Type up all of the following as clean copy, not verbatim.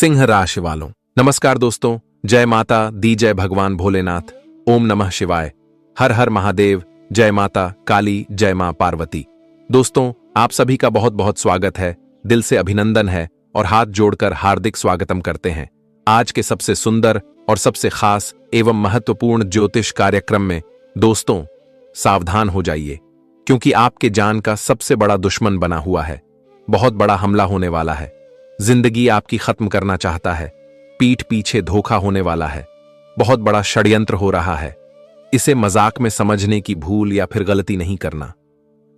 सिंह राशि वालों, नमस्कार दोस्तों। जय माता दी, जय भगवान भोलेनाथ, ओम नमः शिवाय, हर हर महादेव, जय माता काली, जय मां पार्वती। दोस्तों, आप सभी का बहुत बहुत स्वागत है, दिल से अभिनंदन है और हाथ जोड़कर हार्दिक स्वागतम करते हैं आज के सबसे सुंदर और सबसे खास एवं महत्वपूर्ण ज्योतिष कार्यक्रम में। दोस्तों, सावधान हो जाइए, क्योंकि आपके जान का सबसे बड़ा दुश्मन बना हुआ है। बहुत बड़ा हमला होने वाला है। जिंदगी आपकी खत्म करना चाहता है। पीठ पीछे धोखा होने वाला है। बहुत बड़ा षड्यंत्र हो रहा है। इसे मजाक में समझने की भूल या फिर गलती नहीं करना,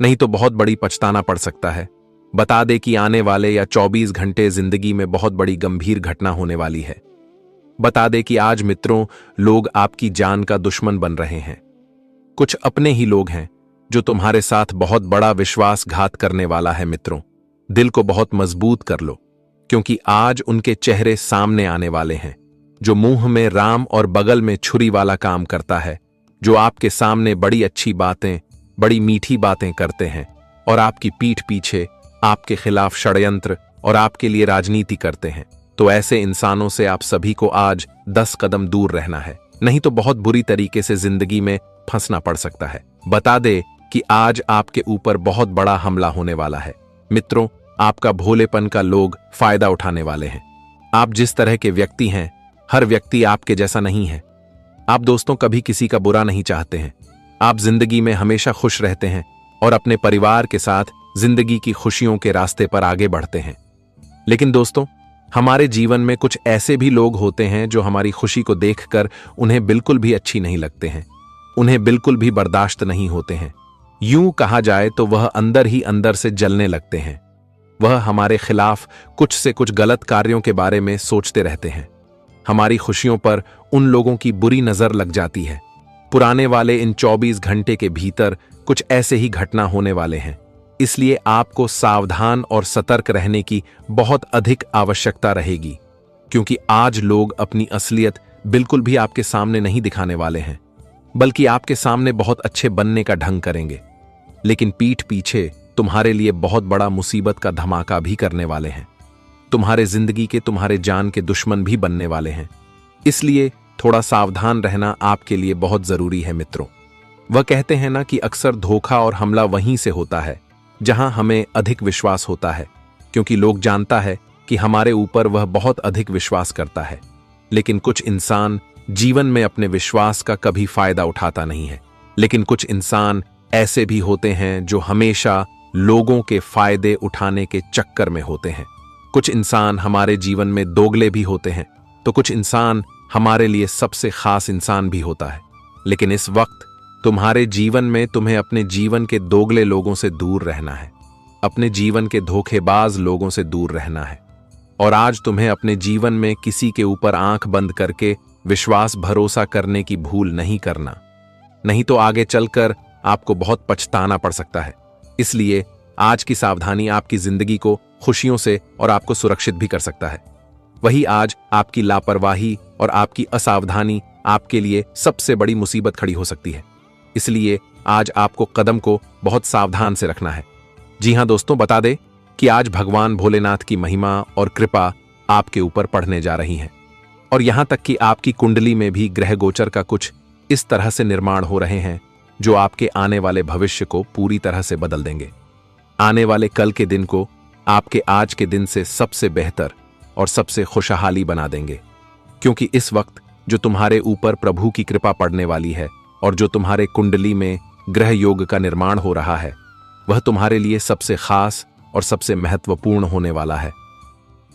नहीं तो बहुत बड़ी पछताना पड़ सकता है। बता दे कि आने वाले या 24 घंटे जिंदगी में बहुत बड़ी गंभीर घटना होने वाली है। बता दे कि आज मित्रों, लोग आपकी जान का दुश्मन बन रहे हैं। कुछ अपने ही लोग हैं जो तुम्हारे साथ बहुत बड़ा विश्वासघात करने वाला है। मित्रों, दिल को बहुत मजबूत कर लो, क्योंकि आज उनके चेहरे सामने आने वाले हैं। जो मुंह में राम और बगल में छुरी वाला काम करता है, जो आपके सामने बड़ी अच्छी बातें, बड़ी मीठी बातें करते हैं और आपकी पीठ पीछे आपके खिलाफ षड्यंत्र और आपके लिए राजनीति करते हैं, तो ऐसे इंसानों से आप सभी को आज 10 कदम दूर रहना है, नहीं तो बहुत बुरी तरीके से जिंदगी में फंसना पड़ सकता है। बता दे कि आज आपके ऊपर बहुत बड़ा हमला होने वाला है। मित्रों, आपका भोलेपन का लोग फायदा उठाने वाले हैं। आप जिस तरह के व्यक्ति हैं, हर व्यक्ति आपके जैसा नहीं है। आप दोस्तों कभी किसी का बुरा नहीं चाहते हैं। आप जिंदगी में हमेशा खुश रहते हैं और अपने परिवार के साथ जिंदगी की खुशियों के रास्ते पर आगे बढ़ते हैं। लेकिन दोस्तों, हमारे जीवन में कुछ ऐसे भी लोग होते हैं जो हमारी खुशी को देखकर उन्हें बिल्कुल भी अच्छी नहीं लगते हैं, उन्हें बिल्कुल भी बर्दाश्त नहीं होते हैं। यूं कहा जाए तो वह अंदर ही अंदर से जलने लगते हैं। वह हमारे खिलाफ कुछ से कुछ गलत कार्यों के बारे में सोचते रहते हैं। हमारी खुशियों पर उन लोगों की बुरी नजर लग जाती है। पुराने वाले इन 24 घंटे के भीतर कुछ ऐसे ही घटना होने वाले हैं। इसलिए आपको सावधान और सतर्क रहने की बहुत अधिक आवश्यकता रहेगी, क्योंकि आज लोग अपनी असलियत बिल्कुल भी आपके सामने नहीं दिखाने वाले हैं, बल्कि आपके सामने बहुत अच्छे बनने का ढंग करेंगे, लेकिन पीठ पीछे तुम्हारे लिए बहुत बड़ा मुसीबत का धमाका भी करने वाले हैं। तुम्हारे जिंदगी के, तुम्हारे जान के दुश्मन भी बनने वाले हैं। इसलिए थोड़ा सावधान रहना आपके लिए बहुत जरूरी है। मित्रों, वह कहते हैं ना कि अक्सर धोखा और हमला वहीं से होता है जहां हमें अधिक विश्वास होता है, क्योंकि लोग जानता है कि हमारे ऊपर वह बहुत अधिक विश्वास करता है। लेकिन कुछ इंसान जीवन में अपने विश्वास का कभी फायदा उठाता नहीं है। लेकिन कुछ इंसान ऐसे भी होते हैं जो हमेशा लोगों के फायदे उठाने के चक्कर में होते हैं। कुछ इंसान हमारे जीवन में दोगले भी होते हैं, तो कुछ इंसान हमारे लिए सबसे खास इंसान भी होता है। लेकिन इस वक्त तुम्हारे जीवन में तुम्हें अपने जीवन के दोगले लोगों से दूर रहना है, अपने जीवन के धोखेबाज लोगों से दूर रहना है। और आज तुम्हें अपने जीवन में किसी के ऊपर आंख बंद करके विश्वास भरोसा करने की भूल नहीं करना, नहीं तो आगे चलकर आपको बहुत पछताना पड़ सकता है। इसलिए आज की सावधानी आपकी जिंदगी को खुशियों से और आपको सुरक्षित भी कर सकता है। वही आज आपकी लापरवाही और आपकी असावधानी आपके लिए सबसे बड़ी मुसीबत खड़ी हो सकती है। इसलिए आज आपको कदम को बहुत सावधान से रखना है। जी हां दोस्तों, बता दे कि आज भगवान भोलेनाथ की महिमा और कृपा आपके ऊपर पड़ने जा रही है। और यहां तक कि आपकी कुंडली में भी ग्रह गोचर का कुछ इस तरह से निर्माण हो रहे हैं जो आपके आने वाले भविष्य को पूरी तरह से बदल देंगे। आने वाले कल के दिन को आपके आज के दिन से सबसे बेहतर और सबसे खुशहाली बना देंगे, क्योंकि इस वक्त जो तुम्हारे ऊपर प्रभु की कृपा पड़ने वाली है और जो तुम्हारे कुंडली में ग्रह योग का निर्माण हो रहा है, वह तुम्हारे लिए सबसे खास और सबसे महत्वपूर्ण होने वाला है।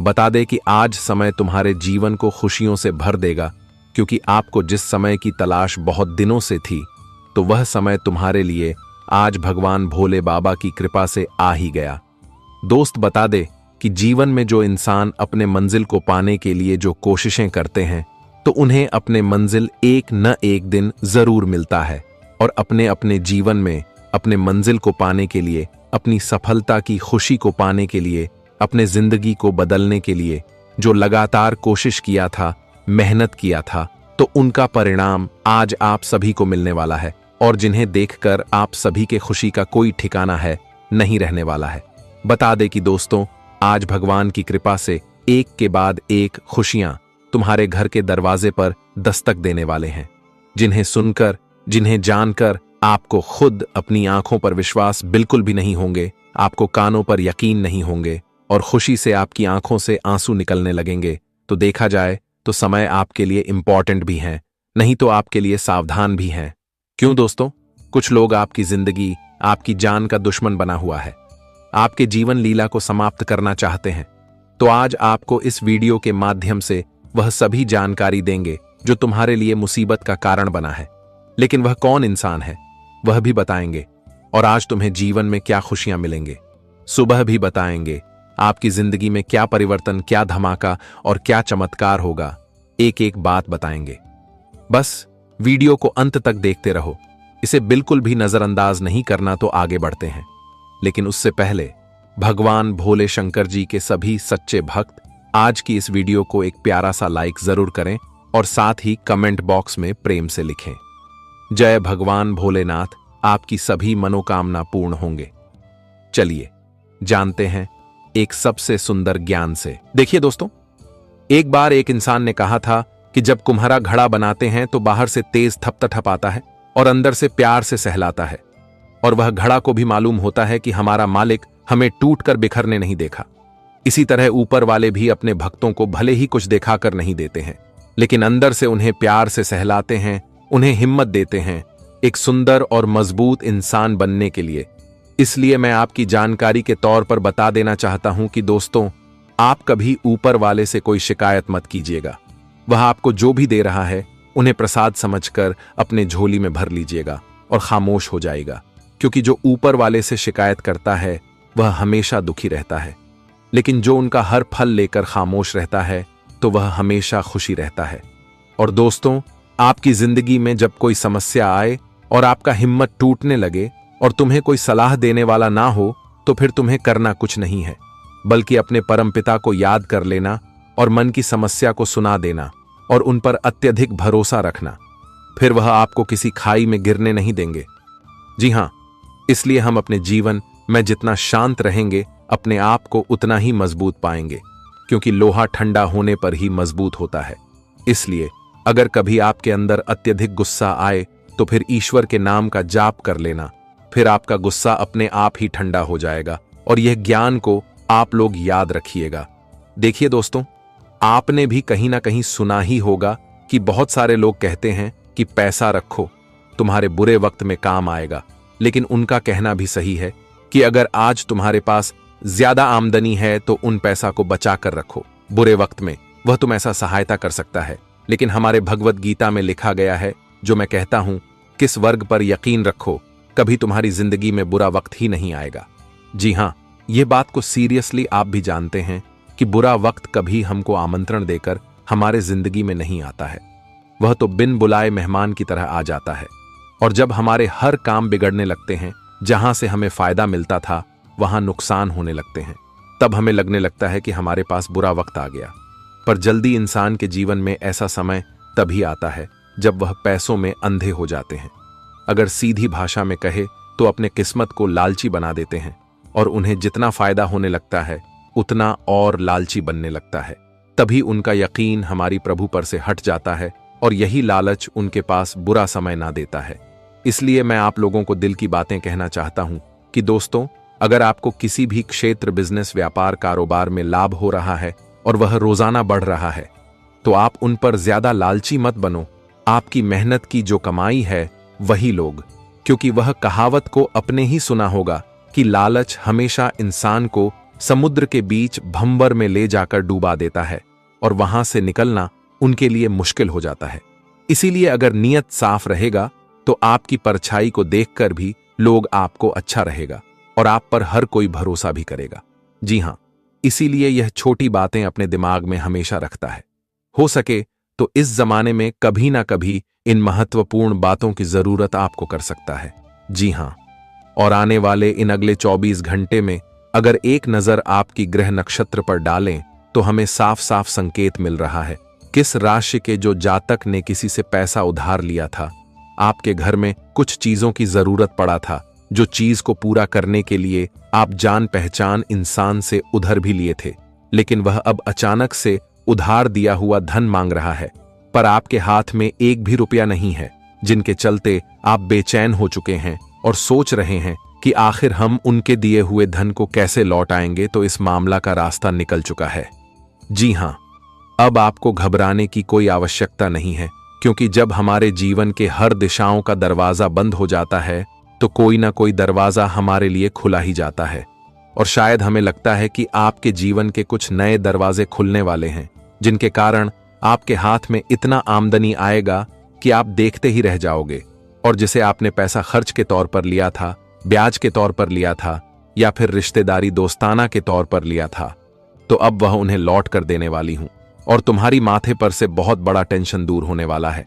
बता दे कि आज समय तुम्हारे जीवन को खुशियों से भर देगा, क्योंकि आपको जिस समय की तलाश बहुत दिनों से थी, तो वह समय तुम्हारे लिए आज भगवान भोले बाबा की कृपा से आ ही गया। दोस्त, बता दे कि जीवन में जो इंसान अपने मंजिल को पाने के लिए जो कोशिशें करते हैं, तो उन्हें अपने मंजिल एक न एक दिन जरूर मिलता है। और अपने अपने जीवन में अपने मंजिल को पाने के लिए, अपनी सफलता की खुशी को पाने के लिए, अपने जिंदगी को बदलने के लिए जो लगातार कोशिश किया था, मेहनत किया था, तो उनका परिणाम आज आप सभी को मिलने वाला है। और जिन्हें देखकर आप सभी के खुशी का कोई ठिकाना है नहीं रहने वाला है। बता दे कि दोस्तों, आज भगवान की कृपा से एक के बाद एक खुशियां तुम्हारे घर के दरवाजे पर दस्तक देने वाले हैं, जिन्हें सुनकर, जिन्हें जानकर आपको खुद अपनी आंखों पर विश्वास बिल्कुल भी नहीं होंगे, आपको कानों पर यकीन नहीं होंगे और खुशी से आपकी आंखों से आंसू निकलने लगेंगे। तो देखा जाए तो समय आपके लिए इंपॉर्टेंट भी है, नहीं तो आपके लिए सावधान भी है। क्यों दोस्तों? कुछ लोग आपकी जिंदगी, आपकी जान का दुश्मन बना हुआ है, आपके जीवन लीला को समाप्त करना चाहते हैं। तो आज आपको इस वीडियो के माध्यम से वह सभी जानकारी देंगे जो तुम्हारे लिए मुसीबत का कारण बना है। लेकिन वह कौन इंसान है वह भी बताएंगे, और आज तुम्हें जीवन में क्या खुशियां मिलेंगे सुबह भी बताएंगे। आपकी जिंदगी में क्या परिवर्तन, क्या धमाका और क्या चमत्कार होगा, एक एक बात बताएंगे। बस वीडियो को अंत तक देखते रहो, इसे बिल्कुल भी नजरअंदाज नहीं करना। तो आगे बढ़ते हैं, लेकिन उससे पहले भगवान भोले शंकर जी के सभी सच्चे भक्त आज की इस वीडियो को एक प्यारा सा लाइक जरूर करें और साथ ही कमेंट बॉक्स में प्रेम से लिखें, जय भगवान भोलेनाथ, आपकी सभी मनोकामना पूर्ण होंगे। चलिए जानते हैं एक सबसे सुंदर ज्ञान से। देखिए दोस्तों, एक बार एक इंसान ने कहा था कि जब कुम्हारा घड़ा बनाते हैं तो बाहर से तेज थपथप आता है और अंदर से प्यार से सहलाता है, और वह घड़ा को भी मालूम होता है कि हमारा मालिक हमें टूटकर बिखरने नहीं देखा। इसी तरह ऊपर वाले भी अपने भक्तों को भले ही कुछ दिखाकर नहीं देते हैं, लेकिन अंदर से उन्हें प्यार से सहलाते हैं, उन्हें हिम्मत देते हैं एक सुंदर और मजबूत इंसान बनने के लिए। इसलिए मैं आपकी जानकारी के तौर पर बता देना चाहता हूं कि दोस्तों, आप कभी ऊपर वाले से कोई शिकायत मत कीजिएगा। वह आपको जो भी दे रहा है उन्हें प्रसाद समझकर अपने झोली में भर लीजिएगा और खामोश हो जाएगा, क्योंकि जो ऊपर वाले से शिकायत करता है वह हमेशा दुखी रहता है, लेकिन जो उनका हर फल लेकर खामोश रहता है तो वह हमेशा खुशी रहता है। और दोस्तों, आपकी जिंदगी में जब कोई समस्या आए और आपका हिम्मत टूटने लगे और तुम्हें कोई सलाह देने वाला ना हो, तो फिर तुम्हें करना कुछ नहीं है, बल्कि अपने परमपिता को याद कर लेना और मन की समस्या को सुना देना और उन पर अत्यधिक भरोसा रखना। फिर वह आपको किसी खाई में गिरने नहीं देंगे। जी हां, इसलिए हम अपने जीवन में जितना शांत रहेंगे, अपने आप को उतना ही मजबूत पाएंगे, क्योंकि लोहा ठंडा होने पर ही मजबूत होता है। इसलिए अगर कभी आपके अंदर अत्यधिक गुस्सा आए तो फिर ईश्वर के नाम का जाप कर लेना, फिर आपका गुस्सा अपने आप ही ठंडा हो जाएगा। और यह ज्ञान को आप लोग याद रखिएगा। देखिए दोस्तों, आपने भी कहीं ना कहीं सुना ही होगा कि बहुत सारे लोग कहते हैं कि पैसा रखो, तुम्हारे बुरे वक्त में काम आएगा। लेकिन उनका कहना भी सही है कि अगर आज तुम्हारे पास ज्यादा आमदनी है तो उन पैसा को बचा कर रखो, बुरे वक्त में वह तुम ऐसा सहायता कर सकता है। लेकिन हमारे भगवत गीता में लिखा गया है, जो मैं कहता हूं, किस वर्ग पर यकीन रखो, कभी तुम्हारी जिंदगी में बुरा वक्त ही नहीं आएगा। जी हां, यह बात को सीरियसली आप भी जानते हैं कि बुरा वक्त कभी हमको आमंत्रण देकर हमारे जिंदगी में नहीं आता है, वह तो बिन बुलाए मेहमान की तरह आ जाता है। और जब हमारे हर काम बिगड़ने लगते हैं, जहां से हमें फायदा मिलता था वहां नुकसान होने लगते हैं, तब हमें लगने लगता है कि हमारे पास बुरा वक्त आ गया। पर जल्दी इंसान के जीवन में ऐसा समय तभी आता है जब वह पैसों में अंधे हो जाते हैं। अगर सीधी भाषा में कहे तो अपने किस्मत को लालची बना देते हैं, और उन्हें जितना फायदा होने लगता है उतना और लालची बनने लगता है। तभी उनका यकीन हमारी प्रभु पर से हट जाता है, और यही लालच उनके पास बुरा समय ना देता है। इसलिए मैं आप लोगों को दिल की बातें कहना चाहता हूं कि दोस्तों, अगर आपको किसी भी क्षेत्र, बिजनेस, व्यापार, कारोबार में लाभ हो रहा है और वह रोजाना बढ़ रहा है, तो आप उन पर ज्यादा लालची मत बनो। आपकी मेहनत की जो कमाई है वही लोग, क्योंकि वह कहावत को अपने ही सुना होगा कि लालच हमेशा इंसान को समुद्र के बीच भंवर में ले जाकर डूबा देता है, और वहां से निकलना उनके लिए मुश्किल हो जाता है। इसीलिए अगर नीयत साफ रहेगा तो आपकी परछाई को देखकर भी लोग आपको अच्छा रहेगा और आप पर हर कोई भरोसा भी करेगा। जी हां, इसीलिए यह छोटी बातें अपने दिमाग में हमेशा रखता है। हो सके तो इस जमाने में कभी ना कभी इन महत्वपूर्ण बातों की जरूरत आपको कर सकता है। जी हां, और आने वाले इन अगले 24 घंटे में अगर एक नजर आपकी ग्रह नक्षत्र पर डालें तो हमें साफ साफ संकेत मिल रहा है किस राशि के जो जातक ने किसी से पैसा उधार लिया था, आपके घर में कुछ चीजों की जरूरत पड़ा था, जो चीज को पूरा करने के लिए आप जान पहचान इंसान से उधार भी लिए थे, लेकिन वह अब अचानक से उधार दिया हुआ धन मांग रहा है, पर आपके हाथ में एक भी रुपया नहीं है, जिनके चलते आप बेचैन हो चुके हैं और सोच रहे हैं कि आखिर हम उनके दिए हुए धन को कैसे लौट आएंगे। तो इस मामला का रास्ता निकल चुका है। जी हां, अब आपको घबराने की कोई आवश्यकता नहीं है, क्योंकि जब हमारे जीवन के हर दिशाओं का दरवाजा बंद हो जाता है तो कोई ना कोई दरवाजा हमारे लिए खुला ही जाता है। और शायद हमें लगता है कि आपके जीवन के कुछ नए दरवाजे खुलने वाले हैं, जिनके कारण आपके हाथ में इतना आमदनी आएगा कि आप देखते ही रह जाओगे। और जिसे आपने पैसा खर्च के तौर पर लिया था, ब्याज के तौर पर लिया था, या फिर रिश्तेदारी दोस्ताना के तौर पर लिया था, तो अब वह उन्हें लौट कर देने वाली हूं और तुम्हारी माथे पर से बहुत बड़ा टेंशन दूर होने वाला है।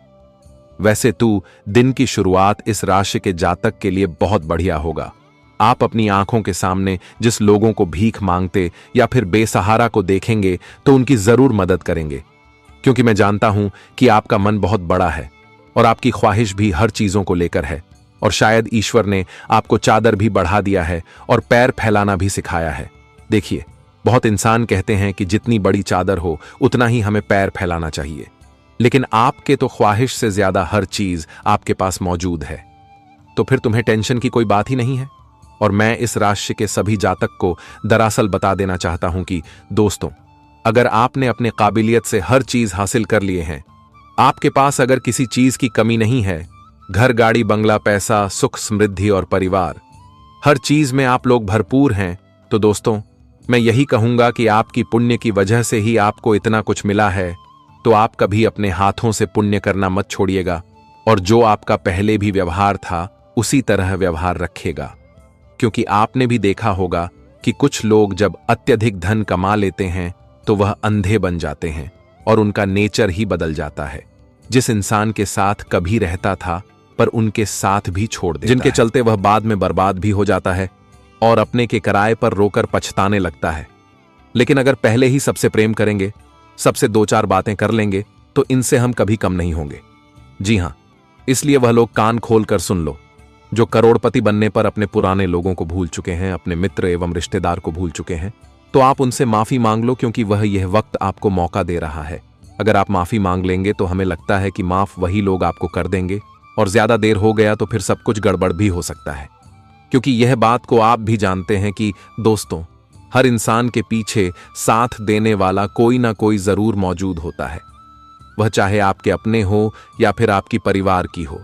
वैसे तो दिन की शुरुआत इस राशि के जातक के लिए बहुत बढ़िया होगा। आप अपनी आंखों के सामने जिस लोगों को भीख मांगते या फिर बेसहारा को देखेंगे तो उनकी जरूर मदद करेंगे, क्योंकि मैं जानता हूं कि आपका मन बहुत बड़ा है और आपकी ख्वाहिश भी हर चीजों को लेकर है। और शायद ईश्वर ने आपको चादर भी बढ़ा दिया है और पैर फैलाना भी सिखाया है। देखिए, बहुत इंसान कहते हैं कि जितनी बड़ी चादर हो उतना ही हमें पैर फैलाना चाहिए, लेकिन आपके तो ख्वाहिश से ज्यादा हर चीज आपके पास मौजूद है। तो फिर तुम्हें टेंशन की कोई बात ही नहीं है। और मैं इस राशि के सभी जातक को दरअसल बता देना चाहता हूं कि दोस्तों, अगर आपने अपने काबिलियत से हर चीज हासिल कर लिए हैं, आपके पास अगर किसी चीज की कमी नहीं है, घर, गाड़ी, बंगला, पैसा, सुख, समृद्धि और परिवार, हर चीज में आप लोग भरपूर हैं, तो दोस्तों मैं यही कहूंगा कि आपकी पुण्य की वजह से ही आपको इतना कुछ मिला है। तो आप कभी अपने हाथों से पुण्य करना मत छोड़िएगा और जो आपका पहले भी व्यवहार था उसी तरह व्यवहार रखेगा, क्योंकि आपने भी देखा होगा कि कुछ लोग जब अत्यधिक धन कमा लेते हैं तो वह अंधे बन जाते हैं और उनका नेचर ही बदल जाता है। जिस इंसान के साथ कभी रहता था पर उनके साथ भी छोड़ देता जिनके चलते वह बाद में बर्बाद भी हो जाता है और अपने के किराए पर रोकर पछताने लगता है। लेकिन अगर पहले ही सबसे प्रेम करेंगे, सबसे दो चार बातें कर लेंगे, तो इनसे हम कभी कम नहीं होंगे। जी हां, इसलिए वह लोग कान खोल कर सुन लो जो करोड़पति बनने पर अपने पुराने लोगों को भूल चुके हैं, अपने मित्र एवं रिश्तेदार को भूल चुके हैं, तो आप उनसे माफी मांग लो, क्योंकि वह यह वक्त आपको मौका दे रहा है। अगर आप माफी मांग लेंगे तो हमें लगता है कि माफ वही लोग आपको कर देंगे, और ज्यादा देर हो गया तो फिर सब कुछ गड़बड़ भी हो सकता है। क्योंकि यह बात को आप भी जानते हैं कि दोस्तों, हर इंसान के पीछे साथ देने वाला कोई ना कोई जरूर मौजूद होता है, वह चाहे आपके अपने हो या फिर आपकी परिवार की हो।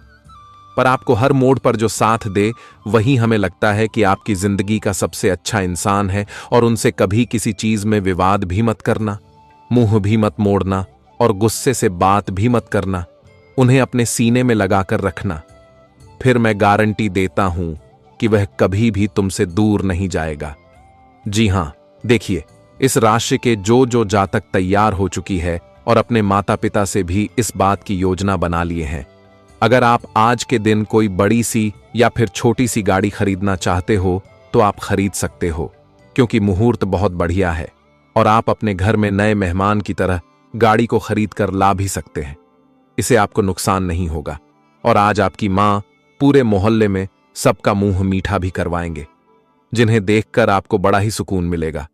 पर आपको हर मोड़ पर जो साथ दे, वही हमें लगता है कि आपकी जिंदगी का सबसे अच्छा इंसान है। और उनसे कभी किसी चीज में विवाद भी मत करना, मुंह भी मत मोड़ना और गुस्से से बात भी मत करना। उन्हें अपने सीने में लगाकर रखना, फिर मैं गारंटी देता हूं कि वह कभी भी तुमसे दूर नहीं जाएगा। जी हां, देखिए, इस राशि के जो जातक तैयार हो चुकी है और अपने माता पिता से भी इस बात की योजना बना लिए हैं। अगर आप आज के दिन कोई बड़ी सी या फिर छोटी सी गाड़ी खरीदना चाहते हो तो आप खरीद सकते हो, क्योंकि मुहूर्त बहुत बढ़िया है और आप अपने घर में नए मेहमान की तरह गाड़ी को खरीद कर ला भी सकते हैं। इसे आपको नुकसान नहीं होगा। और आज आपकी मां पूरे मोहल्ले में सबका मुंह मीठा भी करवाएंगे, जिन्हें देखकर आपको बड़ा ही सुकून मिलेगा।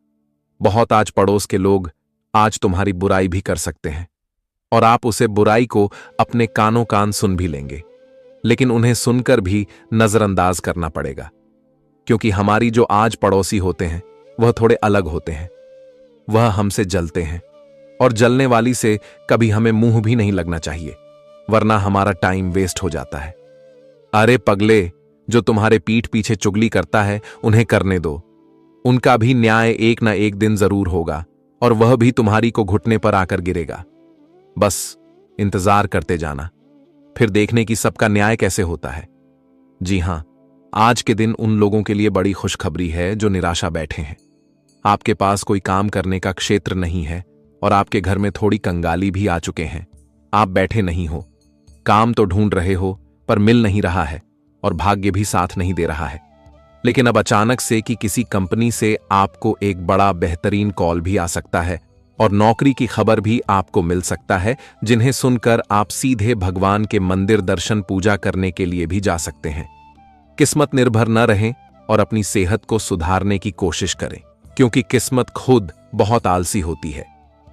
बहुत आज पड़ोस के लोग आज तुम्हारी बुराई भी कर सकते हैं और आप उसे बुराई को अपने कानों कान सुन भी लेंगे, लेकिन उन्हें सुनकर भी नजरअंदाज करना पड़ेगा, क्योंकि हमारी जो आज पड़ोसी होते हैं वह थोड़े अलग होते हैं। वह हमसे जलते हैं और जलने वाली से कभी हमें मुंह भी नहीं लगना चाहिए, वरना हमारा टाइम वेस्ट हो जाता है। अरे पगले, जो तुम्हारे पीठ पीछे चुगली करता है उन्हें करने दो, उनका भी न्याय एक ना एक दिन जरूर होगा और वह भी तुम्हारी को घुटने पर आकर गिरेगा। बस इंतजार करते जाना, फिर देखने की सबका न्याय कैसे होता है। जी हां, आज के दिन उन लोगों के लिए बड़ी खुशखबरी है जो निराशा बैठे हैं। आपके पास कोई काम करने का क्षेत्र नहीं है और आपके घर में थोड़ी कंगाली भी आ चुके हैं। आप बैठे नहीं हो, काम तो ढूंढ रहे हो पर मिल नहीं रहा है और भाग्य भी साथ नहीं दे रहा है। लेकिन अब अचानक से कि किसी कंपनी से आपको एक बड़ा बेहतरीन कॉल भी आ सकता है और नौकरी की खबर भी आपको मिल सकता है, जिन्हें सुनकर आप सीधे भगवान के मंदिर दर्शन पूजा करने के लिए भी जा सकते हैं। किस्मत निर्भर न रहें और अपनी सेहत को सुधारने की कोशिश करें। क्योंकि किस्मत खुद बहुत आलसी होती है।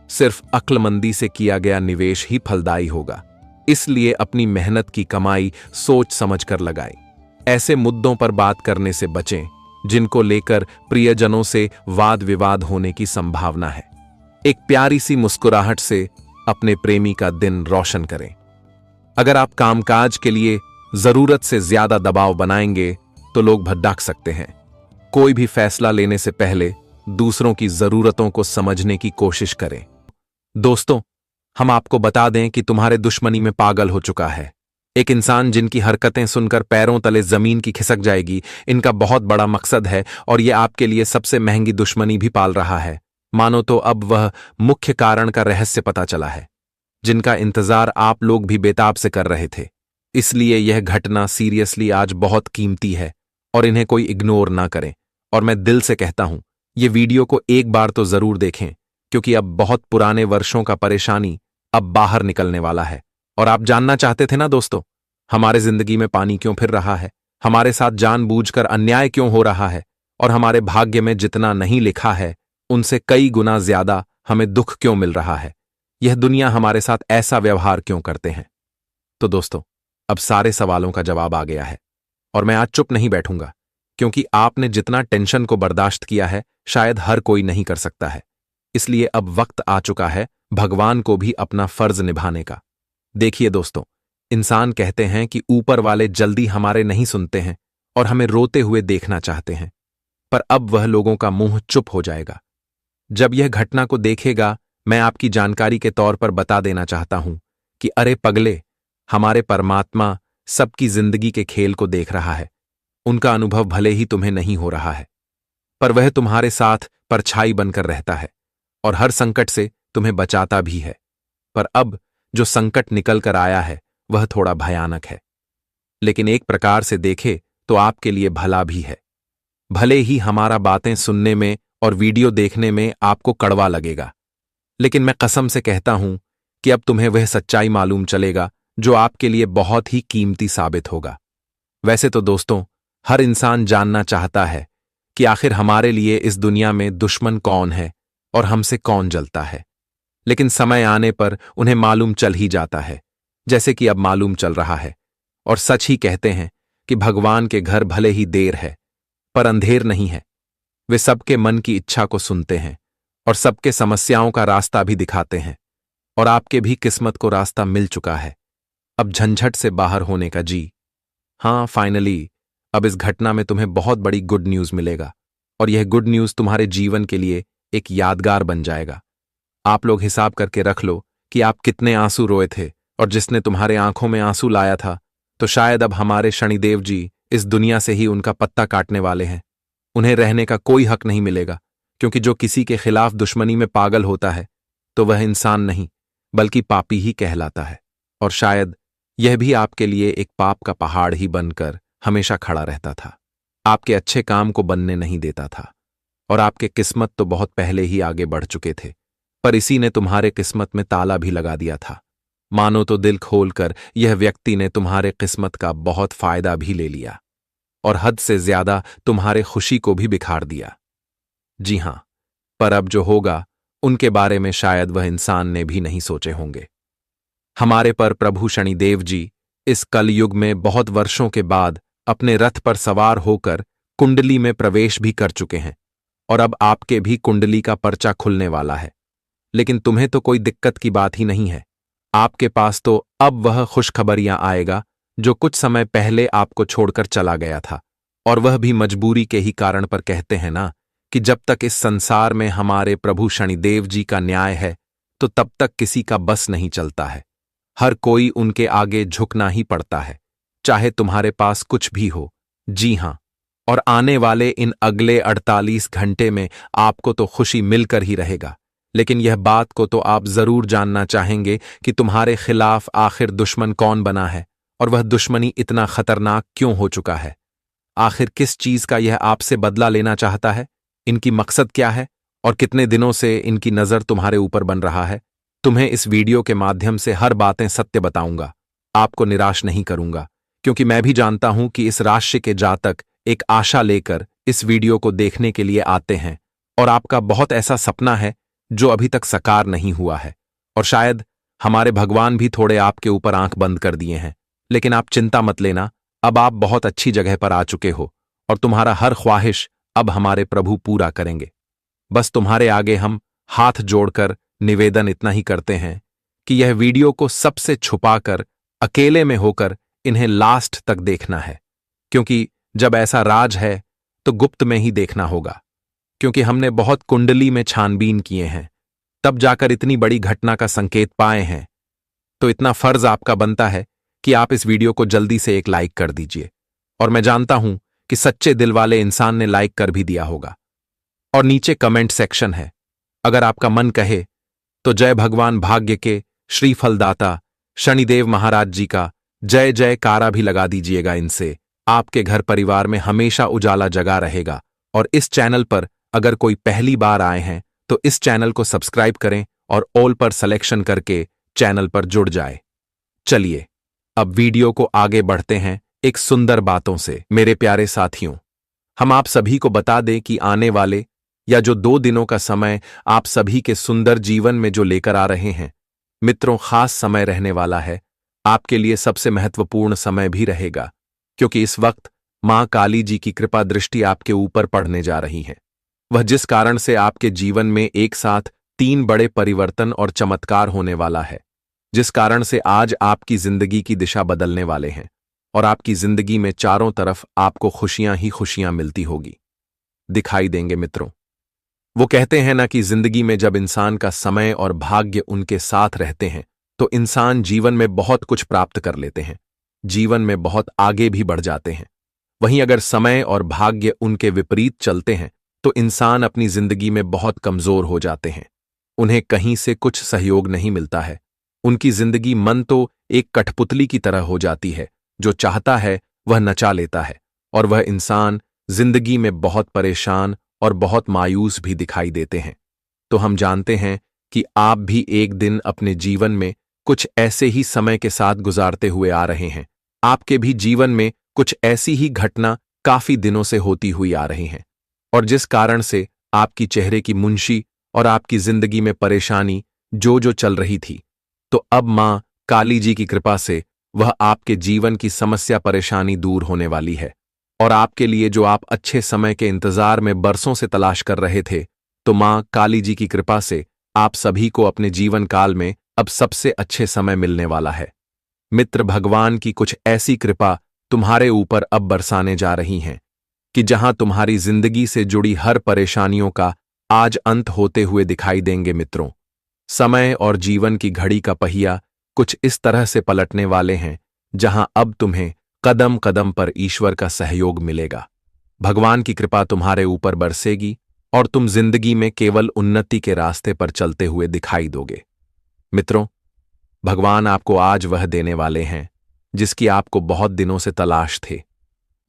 सिर्फ अक्लमंदी से किया गया निवेश ही फलदायी होगा। इसलिए अपनी मेहनत की कमाई सोच समझकर लगाएं। ऐसे मुद्दों पर बात करने से बचें जिनको लेकर प्रियजनों से वाद विवाद होने की संभावना है। एक प्यारी सी मुस्कुराहट से अपने प्रेमी का दिन रोशन करें। अगर आप कामकाज के लिए जरूरत से ज्यादा दबाव बनाएंगे तो लोग भड़क सकते हैं। कोई भी फैसला लेने से पहले दूसरों की जरूरतों को समझने की कोशिश करें। दोस्तों, हम आपको बता दें कि तुम्हारे दुश्मनी में पागल हो चुका है। एक इंसान जिनकी हरकतें सुनकर पैरों तले जमीन की खिसक जाएगी। इनका बहुत बड़ा मकसद है और यह आपके लिए सबसे महंगी दुश्मनी भी पाल रहा है। मानो तो अब वह मुख्य कारण का रहस्य पता चला है, जिनका इंतजार आप लोग भी बेताब से कर रहे थे। इसलिए यह घटना सीरियसली आज बहुत कीमती है और इन्हें कोई इग्नोर ना करें। और मैं दिल से कहता हूं, ये वीडियो को एक बार तो जरूर देखें, क्योंकि अब बहुत पुराने वर्षों का परेशानी अब बाहर निकलने वाला है। और आप जानना चाहते थे ना दोस्तों, हमारे जिंदगी में पानी क्यों फिर रहा है, हमारे साथ जानबूझकर अन्याय क्यों हो रहा है, और हमारे भाग्य में जितना नहीं लिखा है उनसे कई गुना ज्यादा हमें दुख क्यों मिल रहा है। यह दुनिया हमारे साथ ऐसा व्यवहार क्यों करते हैं। तो दोस्तों, अब सारे सवालों का जवाब आ गया है और मैं आज चुप नहीं बैठूंगा, क्योंकि आपने जितना टेंशन को बर्दाश्त किया है शायद हर कोई नहीं कर सकता है। इसलिए अब वक्त आ चुका है भगवान को भी अपना फर्ज निभाने का। देखिए दोस्तों, इंसान कहते हैं कि ऊपर वाले जल्दी हमारे नहीं सुनते हैं और हमें रोते हुए देखना चाहते हैं, पर अब वह लोगों का मुंह चुप हो जाएगा। जब यह घटना को देखेगा, मैं आपकी जानकारी के तौर पर बता देना चाहता हूं कि अरे पगले, हमारे परमात्मा सबकी जिंदगी के खेल को देख रहा है। उनका अनुभव भले ही तुम्हें नहीं हो रहा है, पर वह तुम्हारे साथ परछाई बनकर रहता है और हर संकट से तुम्हें बचाता भी है। पर अब जो संकट निकल कर आया है वह थोड़ा भयानक है, लेकिन एक प्रकार से देखे तो आपके लिए भला भी है। भले ही हमारा बातें सुनने में और वीडियो देखने में आपको कड़वा लगेगा, लेकिन मैं कसम से कहता हूं कि अब तुम्हें वह सच्चाई मालूम चलेगा जो आपके लिए बहुत ही कीमती साबित होगा। वैसे तो दोस्तों, हर इंसान जानना चाहता है कि आखिर हमारे लिए इस दुनिया में दुश्मन कौन है और हमसे कौन जलता है, लेकिन समय आने पर उन्हें मालूम चल ही जाता है, जैसे कि अब मालूम चल रहा है। और सच ही कहते हैं कि भगवान के घर भले ही देर है पर अंधेर नहीं है। वे सबके मन की इच्छा को सुनते हैं और सबके समस्याओं का रास्ता भी दिखाते हैं। और आपके भी किस्मत को रास्ता मिल चुका है अब झंझट से बाहर होने का। जी हाँ, फाइनली अब इस घटना में तुम्हें बहुत बड़ी गुड न्यूज मिलेगा और यह गुड न्यूज तुम्हारे जीवन के लिए एक यादगार बन जाएगा। आप लोग हिसाब करके रख लो कि आप कितने आंसू रोए थे, और जिसने तुम्हारे आंखों में आंसू लाया था तो शायद अब हमारे शनिदेव जी इस दुनिया से ही उनका पत्ता काटने वाले हैं। उन्हें रहने का कोई हक नहीं मिलेगा, क्योंकि जो किसी के खिलाफ दुश्मनी में पागल होता है तो वह इंसान नहीं बल्कि पापी ही कहलाता है। और शायद यह भी आपके लिए एक पाप का पहाड़ ही बनकर हमेशा खड़ा रहता था, आपके अच्छे काम को बनने नहीं देता था। और आपके किस्मत तो बहुत पहले ही आगे बढ़ चुके थे, पर इसी ने तुम्हारे किस्मत में ताला भी लगा दिया था। मानो तो दिल खोलकर यह व्यक्ति ने तुम्हारे किस्मत का बहुत फायदा भी ले लिया और हद से ज्यादा तुम्हारे खुशी को भी बिखार दिया। जी हां, पर अब जो होगा उनके बारे में शायद वह इंसान ने भी नहीं सोचे होंगे। हमारे पर प्रभु शनिदेव जी इस कलयुग में बहुत वर्षों के बाद अपने रथ पर सवार होकर कुंडली में प्रवेश भी कर चुके हैं और अब आपके भी कुंडली का पर्चा खुलने वाला है। लेकिन तुम्हें तो कोई दिक्कत की बात ही नहीं है। आपके पास तो अब वह खुशखबरियां आएगा जो कुछ समय पहले आपको छोड़कर चला गया था, और वह भी मजबूरी के ही कारण। पर कहते हैं ना कि जब तक इस संसार में हमारे प्रभु शनिदेव जी का न्याय है तो तब तक किसी का बस नहीं चलता है। हर कोई उनके आगे झुकना ही पड़ता है, चाहे तुम्हारे पास कुछ भी हो। जी हां, और आने वाले इन अगले 48 घंटे में आपको तो खुशी मिलकर ही रहेगा, लेकिन यह बात को तो आप जरूर जानना चाहेंगे कि तुम्हारे खिलाफ आखिर दुश्मन कौन बना है और वह दुश्मनी इतना खतरनाक क्यों हो चुका है। आखिर किस चीज का यह आपसे बदला लेना चाहता है, इनकी मकसद क्या है और कितने दिनों से इनकी नजर तुम्हारे ऊपर बन रहा है। तुम्हें इस वीडियो के माध्यम से हर बातें सत्य बताऊंगा, आपको निराश नहीं करूंगा, क्योंकि मैं भी जानता हूं कि इस राशि के जातक एक आशा लेकर इस वीडियो को देखने के लिए आते हैं और आपका बहुत ऐसा सपना है जो अभी तक साकार नहीं हुआ है, और शायद हमारे भगवान भी थोड़े आपके ऊपर आंख बंद कर दिए हैं। लेकिन आप चिंता मत लेना, अब आप बहुत अच्छी जगह पर आ चुके हो और तुम्हारा हर ख्वाहिश अब हमारे प्रभु पूरा करेंगे। बस तुम्हारे आगे हम हाथ जोड़कर निवेदन इतना ही करते हैं कि यह वीडियो को सबसे छुपाकर अकेले में होकर इन्हें लास्ट तक देखना है, क्योंकि जब ऐसा राज है तो गुप्त में ही देखना होगा। क्योंकि हमने बहुत कुंडली में छानबीन किए हैं, तब जाकर इतनी बड़ी घटना का संकेत पाए हैं। तो इतना फर्ज आपका बनता है कि आप इस वीडियो को जल्दी से एक लाइक कर दीजिए। और मैं जानता हूं कि सच्चे दिल वाले इंसान ने लाइक कर भी दिया होगा। और नीचे कमेंट सेक्शन है, अगर आपका मन कहे तो जय भगवान भाग्य के श्री फलदाता शनिदेव महाराज जी का जय जयकारा भी लगा दीजिएगा। इनसे आपके घर परिवार में हमेशा उजाला जगा रहेगा। और इस चैनल पर अगर कोई पहली बार आए हैं तो इस चैनल को सब्सक्राइब करें और ऑल पर सिलेक्शन करके चैनल पर जुड़ जाए। चलिए अब वीडियो को आगे बढ़ते हैं एक सुंदर बातों से। मेरे प्यारे साथियों, हम आप सभी को बता दें कि आने वाले या जो 2 दिनों का समय आप सभी के सुंदर जीवन में जो लेकर आ रहे हैं, मित्रों, खास समय रहने वाला है। आपके लिए सबसे महत्वपूर्ण समय भी रहेगा, क्योंकि इस वक्त मां काली जी की कृपा दृष्टि आपके ऊपर पड़ने जा रही है। वह जिस कारण से आपके जीवन में एक साथ 3 बड़े परिवर्तन और चमत्कार होने वाला है, जिस कारण से आज आपकी जिंदगी की दिशा बदलने वाले हैं और आपकी जिंदगी में चारों तरफ आपको खुशियां ही खुशियां मिलती होगी, दिखाई देंगे। मित्रों, वो कहते हैं ना कि जिंदगी में जब इंसान का समय और भाग्य उनके साथ रहते हैं तो इंसान जीवन में बहुत कुछ प्राप्त कर लेते हैं, जीवन में बहुत आगे भी बढ़ जाते हैं। वहीं अगर समय और भाग्य उनके विपरीत चलते हैं तो इंसान अपनी जिंदगी में बहुत कमजोर हो जाते हैं। उन्हें कहीं से कुछ सहयोग नहीं मिलता है। उनकी जिंदगी मन तो एक कठपुतली की तरह हो जाती है, जो चाहता है वह नचा लेता है, और वह इंसान जिंदगी में बहुत परेशान और बहुत मायूस भी दिखाई देते हैं। तो हम जानते हैं कि आप भी एक दिन अपने जीवन में कुछ ऐसे ही समय के साथ गुजारते हुए आ रहे हैं। आपके भी जीवन में कुछ ऐसी ही घटना काफी दिनों से होती हुई आ रही हैं, और जिस कारण से आपकी चेहरे की मुंशी और आपकी जिंदगी में परेशानी जो चल रही थी, तो अब मां काली जी की कृपा से वह आपके जीवन की समस्या परेशानी दूर होने वाली है। और आपके लिए जो आप अच्छे समय के इंतजार में बरसों से तलाश कर रहे थे, तो मां काली जी की कृपा से आप सभी को अपने जीवन काल में अब सबसे अच्छे समय मिलने वाला है। मित्र, भगवान की कुछ ऐसी कृपा तुम्हारे ऊपर अब बरसाने जा रही हैं कि जहां तुम्हारी जिंदगी से जुड़ी हर परेशानियों का आज अंत होते हुए दिखाई देंगे। मित्रों, समय और जीवन की घड़ी का पहिया कुछ इस तरह से पलटने वाले हैं जहां अब तुम्हें कदम कदम पर ईश्वर का सहयोग मिलेगा। भगवान की कृपा तुम्हारे ऊपर बरसेगी और तुम जिंदगी में केवल उन्नति के रास्ते पर चलते हुए दिखाई दोगे। मित्रों, भगवान आपको आज वह देने वाले हैं जिसकी आपको बहुत दिनों से तलाश थे,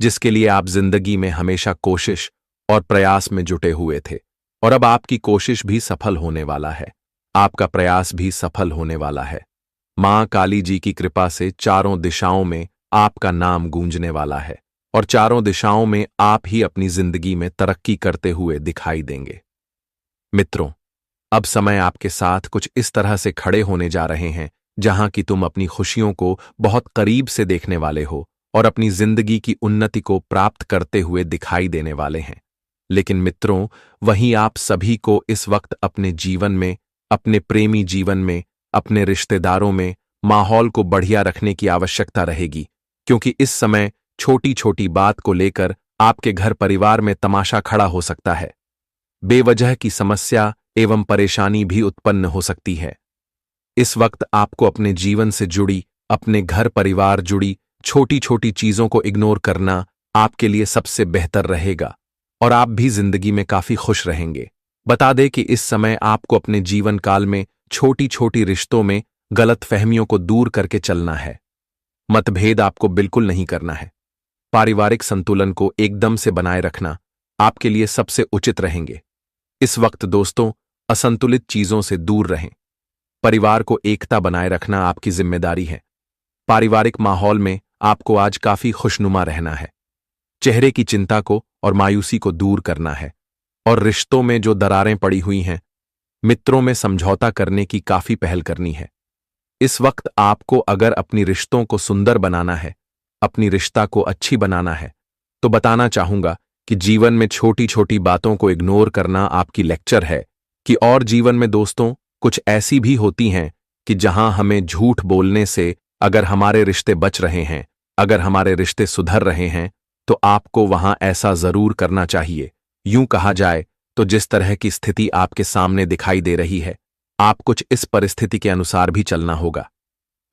जिसके लिए आप जिंदगी में हमेशा कोशिश और प्रयास में जुटे हुए थे, और अब आपकी कोशिश भी सफल होने वाला है, आपका प्रयास भी सफल होने वाला है। मां काली जी की कृपा से चारों दिशाओं में आपका नाम गूंजने वाला है और चारों दिशाओं में आप ही अपनी जिंदगी में तरक्की करते हुए दिखाई देंगे। मित्रों, अब समय आपके साथ कुछ इस तरह से खड़े होने जा रहे हैं जहां कि तुम अपनी खुशियों को बहुत करीब से देखने वाले हो और अपनी जिंदगी की उन्नति को प्राप्त करते हुए दिखाई देने वाले हैं। लेकिन मित्रों, वहीं आप सभी को इस वक्त अपने जीवन में, अपने प्रेमी जीवन में, अपने रिश्तेदारों में माहौल को बढ़िया रखने की आवश्यकता रहेगी, क्योंकि इस समय छोटी छोटी बात को लेकर आपके घर परिवार में तमाशा खड़ा हो सकता है। बेवजह की समस्या एवं परेशानी भी उत्पन्न हो सकती है। इस वक्त आपको अपने जीवन से जुड़ी, अपने घर परिवार जुड़ी छोटी छोटी चीजों को इग्नोर करना आपके लिए सबसे बेहतर रहेगा और आप भी जिंदगी में काफी खुश रहेंगे। बता दें कि इस समय आपको अपने जीवन काल में छोटी छोटी रिश्तों में गलतफहमियों को दूर करके चलना है। मतभेद आपको बिल्कुल नहीं करना है। पारिवारिक संतुलन को एकदम से बनाए रखना आपके लिए सबसे उचित रहेंगे। इस वक्त दोस्तों, असंतुलित चीजों से दूर रहें। परिवार को एकता बनाए रखना आपकी जिम्मेदारी है। पारिवारिक माहौल में आपको आज काफी खुशनुमा रहना है। चेहरे की चिंता को और मायूसी को दूर करना है। और रिश्तों में जो दरारें पड़ी हुई हैं, मित्रों में समझौता करने की काफी पहल करनी है। इस वक्त आपको अगर अपनी रिश्तों को सुंदर बनाना है, अपनी रिश्ता को अच्छी बनाना है, तो बताना चाहूंगा कि जीवन में छोटी छोटी बातों को इग्नोर करना आपकी लेक्चर है कि और जीवन में दोस्तों कुछ ऐसी भी होती हैं कि जहां हमें झूठ बोलने से अगर हमारे रिश्ते बच रहे हैं, अगर हमारे रिश्ते सुधर रहे हैं, तो आपको वहां ऐसा जरूर करना चाहिए। यूं कहा जाए तो जिस तरह की स्थिति आपके सामने दिखाई दे रही है, आप कुछ इस परिस्थिति के अनुसार भी चलना होगा।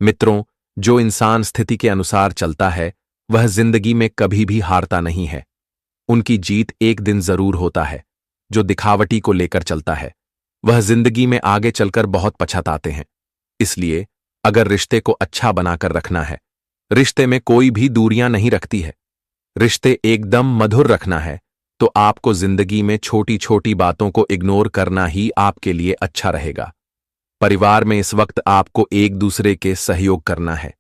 मित्रों, जो इंसान स्थिति के अनुसार चलता है वह जिंदगी में कभी भी हारता नहीं है। उनकी जीत एक दिन जरूर होता है। जो दिखावटी को लेकर चलता है वह जिंदगी में आगे चलकर बहुत पछताते हैं। इसलिए अगर रिश्ते को अच्छा बनाकर रखना है, रिश्ते में कोई भी दूरियां नहीं रखती है, रिश्ते एकदम मधुर रखना है, तो आपको जिंदगी में छोटी छोटी बातों को इग्नोर करना ही आपके लिए अच्छा रहेगा। परिवार में इस वक्त आपको एक दूसरे के सहयोग करना है,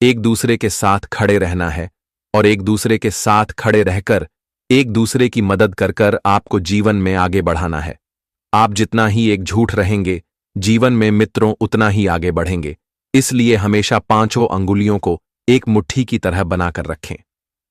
एक दूसरे के साथ खड़े रहना है और एक दूसरे के साथ खड़े रहकर एक दूसरे की मदद कर कर आपको जीवन में आगे बढ़ाना है। आप जितना ही एकजुट रहेंगे, जीवन में मित्रों उतना ही आगे बढ़ेंगे। इसलिए हमेशा पांचों अंगुलियों को एक मुट्ठी की तरह बनाकर रखें।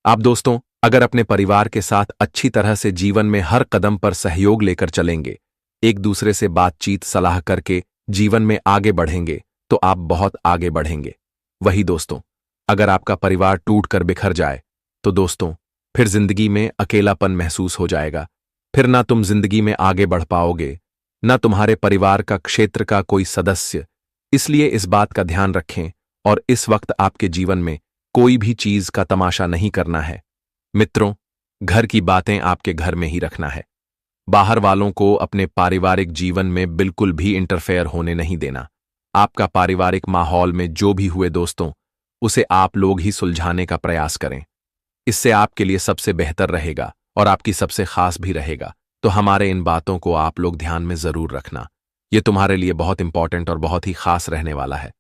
आप दोस्तों अगर अपने परिवार के साथ अच्छी तरह से जीवन में हर कदम पर सहयोग लेकर चलेंगे, एक दूसरे से बातचीत सलाह करके जीवन में आगे बढ़ेंगे, तो आप बहुत आगे बढ़ेंगे। वही दोस्तों, अगर आपका परिवार टूट कर बिखर जाए, तो दोस्तों फिर जिंदगी में अकेलापन महसूस हो जाएगा। फिर ना तुम जिंदगी में आगे बढ़ पाओगे, ना तुम्हारे परिवार का क्षेत्र का कोई सदस्य। इसलिए इस बात का ध्यान रखें और इस वक्त आपके जीवन में कोई भी चीज का तमाशा नहीं करना है। मित्रों, घर की बातें आपके घर में ही रखना है। बाहर वालों को अपने पारिवारिक जीवन में बिल्कुल भी इंटरफेयर होने नहीं देना। आपका पारिवारिक माहौल में जो भी हुए दोस्तों, उसे आप लोग ही सुलझाने का प्रयास करें। इससे आपके लिए सबसे बेहतर रहेगा और आपकी सबसे खास भी रहेगा। तो हमारे इन बातों को आप लोग ध्यान में जरूर रखना। ये तुम्हारे लिए बहुत इंपॉर्टेंट और बहुत ही खास रहने वाला है।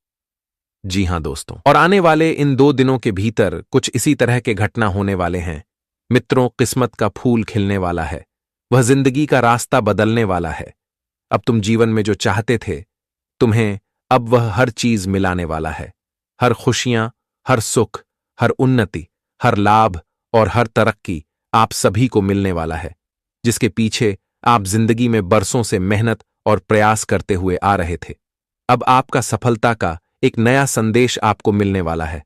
जी हां दोस्तों, और आने वाले इन 2 दिनों के भीतर कुछ इसी तरह के घटना होने वाले हैं। मित्रों, किस्मत का फूल खिलने वाला है, वह जिंदगी का रास्ता बदलने वाला है। अब तुम जीवन में जो चाहते थे, तुम्हें अब वह हर चीज मिलाने वाला है। हर खुशियां, हर सुख, हर उन्नति, हर लाभ और हर तरक्की आप सभी को मिलने वाला है, जिसके पीछे आप जिंदगी में बरसों से मेहनत और प्रयास करते हुए आ रहे थे। अब आपका सफलता का एक नया संदेश आपको मिलने वाला है।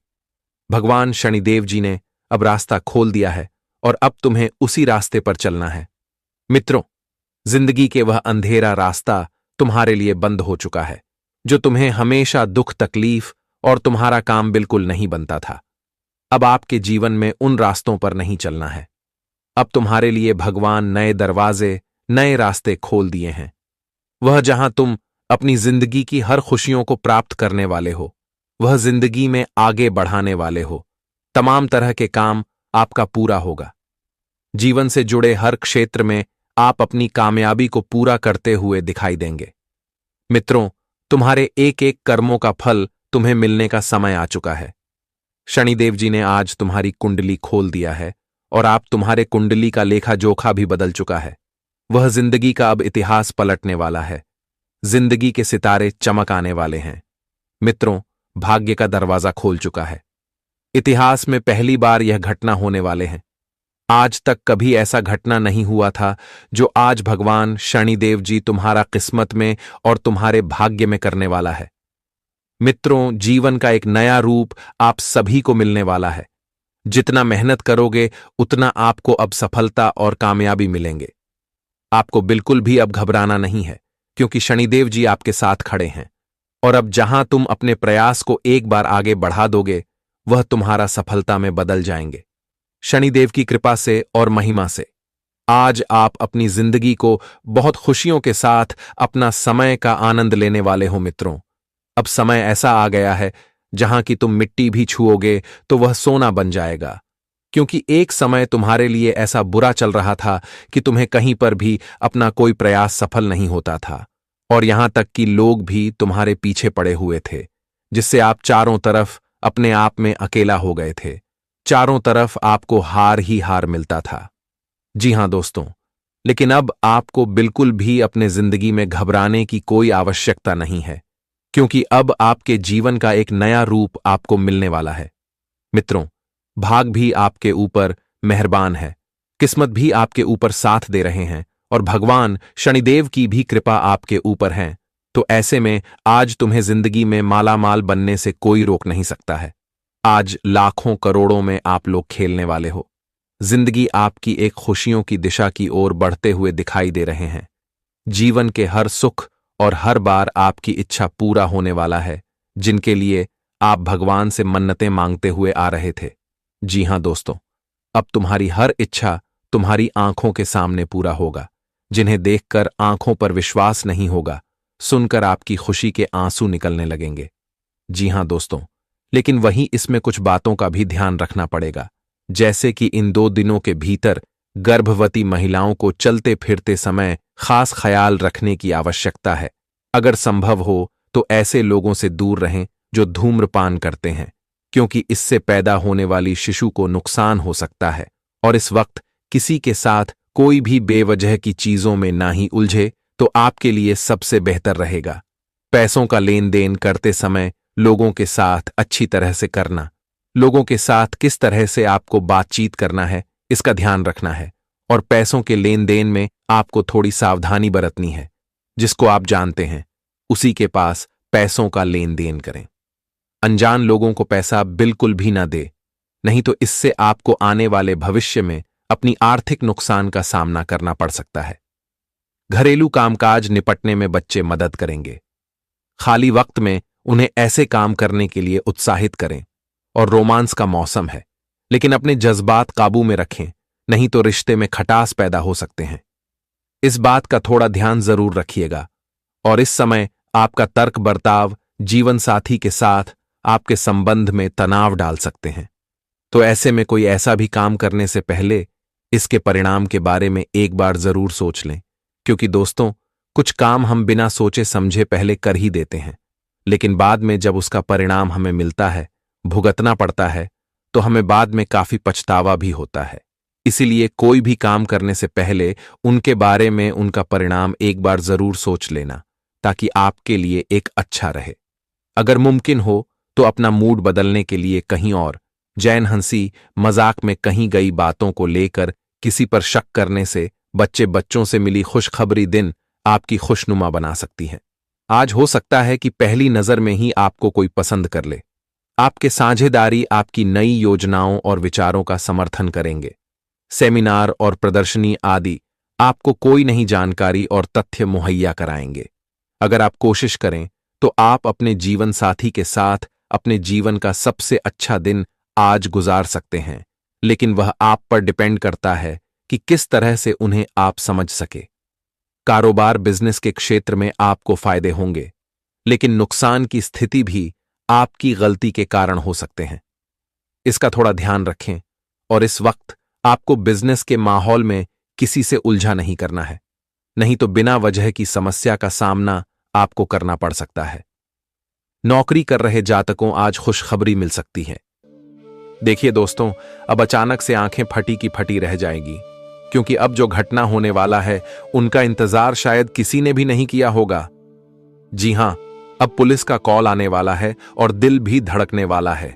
भगवान शनिदेव जी ने अब रास्ता खोल दिया है और अब तुम्हें उसी रास्ते पर चलना है। मित्रों, जिंदगी के वह अंधेरा रास्ता तुम्हारे लिए बंद हो चुका है, जो तुम्हें हमेशा दुख तकलीफ और तुम्हारा काम बिल्कुल नहीं बनता था। अब आपके जीवन में उन रास्तों पर नहीं चलना है। अब तुम्हारे लिए भगवान नए दरवाजे, नए रास्ते खोल दिए हैं। वह जहां तुम अपनी जिंदगी की हर खुशियों को प्राप्त करने वाले हो, वह जिंदगी में आगे बढ़ाने वाले हो। तमाम तरह के काम आपका पूरा होगा। जीवन से जुड़े हर क्षेत्र में आप अपनी कामयाबी को पूरा करते हुए दिखाई देंगे। मित्रों, तुम्हारे एक एक कर्मों का फल तुम्हें मिलने का समय आ चुका है। शनिदेव जी ने आज तुम्हारी कुंडली खोल दिया है और आप तुम्हारे कुंडली का लेखा जोखा भी बदल चुका है। वह जिंदगी का अब इतिहास पलटने वाला है। जिंदगी के सितारे चमक आने वाले हैं। मित्रों, भाग्य का दरवाजा खोल चुका है। इतिहास में पहली बार यह घटना होने वाले हैं। आज तक कभी ऐसा घटना नहीं हुआ था जो आज भगवान शनिदेव जी तुम्हारा किस्मत में और तुम्हारे भाग्य में करने वाला है। मित्रों, जीवन का एक नया रूप आप सभी को मिलने वाला है। जितना मेहनत करोगे उतना आपको अब सफलता और कामयाबी मिलेंगे। आपको बिल्कुल भी अब घबराना नहीं है, क्योंकि शनिदेव जी आपके साथ खड़े हैं। और अब जहां तुम अपने प्रयास को एक बार आगे बढ़ा दोगे, वह तुम्हारा सफलता में बदल जाएंगे। शनिदेव की कृपा से और महिमा से आज आप अपनी जिंदगी को बहुत खुशियों के साथ अपना समय का आनंद लेने वाले हो। मित्रों, अब समय ऐसा आ गया है जहां कि तुम मिट्टी भी छुओगे तो वह सोना बन जाएगा, क्योंकि एक समय तुम्हारे लिए ऐसा बुरा चल रहा था कि तुम्हें कहीं पर भी अपना कोई प्रयास सफल नहीं होता था, और यहां तक कि लोग भी तुम्हारे पीछे पड़े हुए थे, जिससे आप चारों तरफ अपने आप में अकेला हो गए थे। चारों तरफ आपको हार ही हार मिलता था। जी हां दोस्तों, लेकिन अब आपको बिल्कुल भी अपने जिंदगी में घबराने की कोई आवश्यकता नहीं है, क्योंकि अब आपके जीवन का एक नया रूप आपको मिलने वाला है। मित्रों, भाग भी आपके ऊपर मेहरबान है, किस्मत भी आपके ऊपर साथ दे रहे हैं और भगवान शनिदेव की भी कृपा आपके ऊपर है। तो ऐसे में आज तुम्हें जिंदगी में मालामाल बनने से कोई रोक नहीं सकता है। आज लाखों करोड़ों में आप लोग खेलने वाले हो। जिंदगी आपकी एक खुशियों की दिशा की ओर बढ़ते हुए दिखाई दे रहे हैं। जीवन के हर सुख और हर बार आपकी इच्छा पूरा होने वाला है, जिनके लिए आप भगवान से मन्नतें मांगते हुए आ रहे थे। जी हां दोस्तों, अब तुम्हारी हर इच्छा तुम्हारी आंखों के सामने पूरा होगा, जिन्हें देखकर आंखों पर विश्वास नहीं होगा, सुनकर आपकी खुशी के आंसू निकलने लगेंगे। जी हां दोस्तों, लेकिन वहीं इसमें कुछ बातों का भी ध्यान रखना पड़ेगा, जैसे कि इन 2 दिनों के भीतर गर्भवती महिलाओं को चलते फिरते समय खास ख्याल रखने की आवश्यकता है। अगर संभव हो तो ऐसे लोगों से दूर रहें जो धूम्रपान करते हैं, क्योंकि इससे पैदा होने वाली शिशु को नुकसान हो सकता है। और इस वक्त किसी के साथ कोई भी बेवजह की चीजों में ना ही उलझे तो आपके लिए सबसे बेहतर रहेगा। पैसों का लेन देन करते समय लोगों के साथ अच्छी तरह से करना, लोगों के साथ किस तरह से आपको बातचीत करना है इसका ध्यान रखना है। और पैसों के लेन देन में आपको थोड़ी सावधानी बरतनी है। जिसको आप जानते हैं उसी के पास पैसों का लेन देन करें। अनजान लोगों को पैसा बिल्कुल भी ना दे, नहीं तो इससे आपको आने वाले भविष्य में अपनी आर्थिक नुकसान का सामना करना पड़ सकता है। घरेलू कामकाज निपटने में बच्चे मदद करेंगे। खाली वक्त में उन्हें ऐसे काम करने के लिए उत्साहित करें। और रोमांस का मौसम है, लेकिन अपने जज्बात काबू में रखें, नहीं तो रिश्ते में खटास पैदा हो सकते हैं। इस बात का थोड़ा ध्यान जरूर रखिएगा। और इस समय आपका तर्क बर्ताव जीवन साथी के साथ आपके संबंध में तनाव डाल सकते हैं। तो ऐसे में कोई ऐसा भी काम करने से पहले इसके परिणाम के बारे में एक बार जरूर सोच लें, क्योंकि दोस्तों, कुछ काम हम बिना सोचे समझे पहले कर ही देते हैं, लेकिन बाद में जब उसका परिणाम हमें मिलता है, भुगतना पड़ता है, तो हमें बाद में काफी पछतावा भी होता है। इसीलिए कोई भी काम करने से पहले उनके बारे में उनका परिणाम एक बार जरूर सोच लेना, ताकि आपके लिए एक अच्छा रहे। अगर मुमकिन हो तो अपना मूड बदलने के लिए कहीं और जैन हंसी मजाक में कहीं गई बातों को लेकर किसी पर शक करने से बच्चों से मिली खुशखबरी दिन आपकी खुशनुमा बना सकती है। आज हो सकता है कि पहली नजर में ही आपको कोई पसंद कर ले। आपके साझेदारी आपकी नई योजनाओं और विचारों का समर्थन करेंगे। सेमिनार और प्रदर्शनी आदि आपको कोई नई जानकारी और तथ्य मुहैया कराएंगे। अगर आप कोशिश करें तो आप अपने जीवन साथी के साथ अपने जीवन का सबसे अच्छा दिन आज गुजार सकते हैं, लेकिन वह आप पर डिपेंड करता है कि किस तरह से उन्हें आप समझ सके। कारोबार बिजनेस के क्षेत्र में आपको फायदे होंगे, लेकिन नुकसान की स्थिति भी आपकी गलती के कारण हो सकते हैं। इसका थोड़ा ध्यान रखें। और इस वक्त आपको बिजनेस के माहौल में किसी से उलझा नहीं करना है, नहीं तो बिना वजह की समस्या का सामना आपको करना पड़ सकता है। नौकरी कर रहे जातकों आज खुशखबरी मिल सकती है। देखिए दोस्तों, अब अचानक से आंखें फटी की फटी रह जाएगी, क्योंकि अब जो घटना होने वाला है उनका इंतजार शायद किसी ने भी नहीं किया होगा। जी हां, अब पुलिस का कॉल आने वाला है और दिल भी धड़कने वाला है।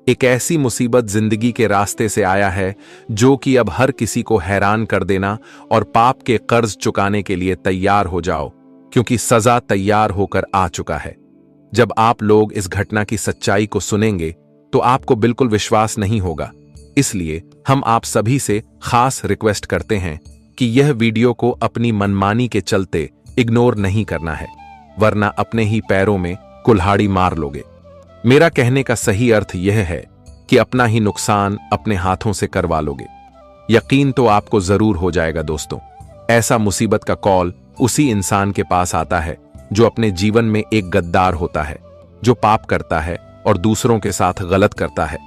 एक ऐसी मुसीबत जिंदगी के रास्ते से आया है जो कि अब हर किसी को हैरान कर देना और पाप के कर्ज चुकाने के लिए तैयार हो जाओ, क्योंकि सजा तैयार होकर आ चुका है। जब आप लोग इस घटना की सच्चाई को सुनेंगे तो आपको बिल्कुल विश्वास नहीं होगा। इसलिए हम आप सभी से खास रिक्वेस्ट करते हैं कि यह वीडियो को अपनी मनमानी के चलते इग्नोर नहीं करना है, वरना अपने ही पैरों में कुल्हाड़ी मार लोगे। मेरा कहने का सही अर्थ यह है कि अपना ही नुकसान अपने हाथों से करवा लोगे। यकीन तो आपको जरूर हो जाएगा दोस्तों। ऐसा मुसीबत का कॉल उसी इंसान के पास आता है जो अपने जीवन में एक गद्दार होता है, जो पाप करता है और दूसरों के साथ गलत करता है।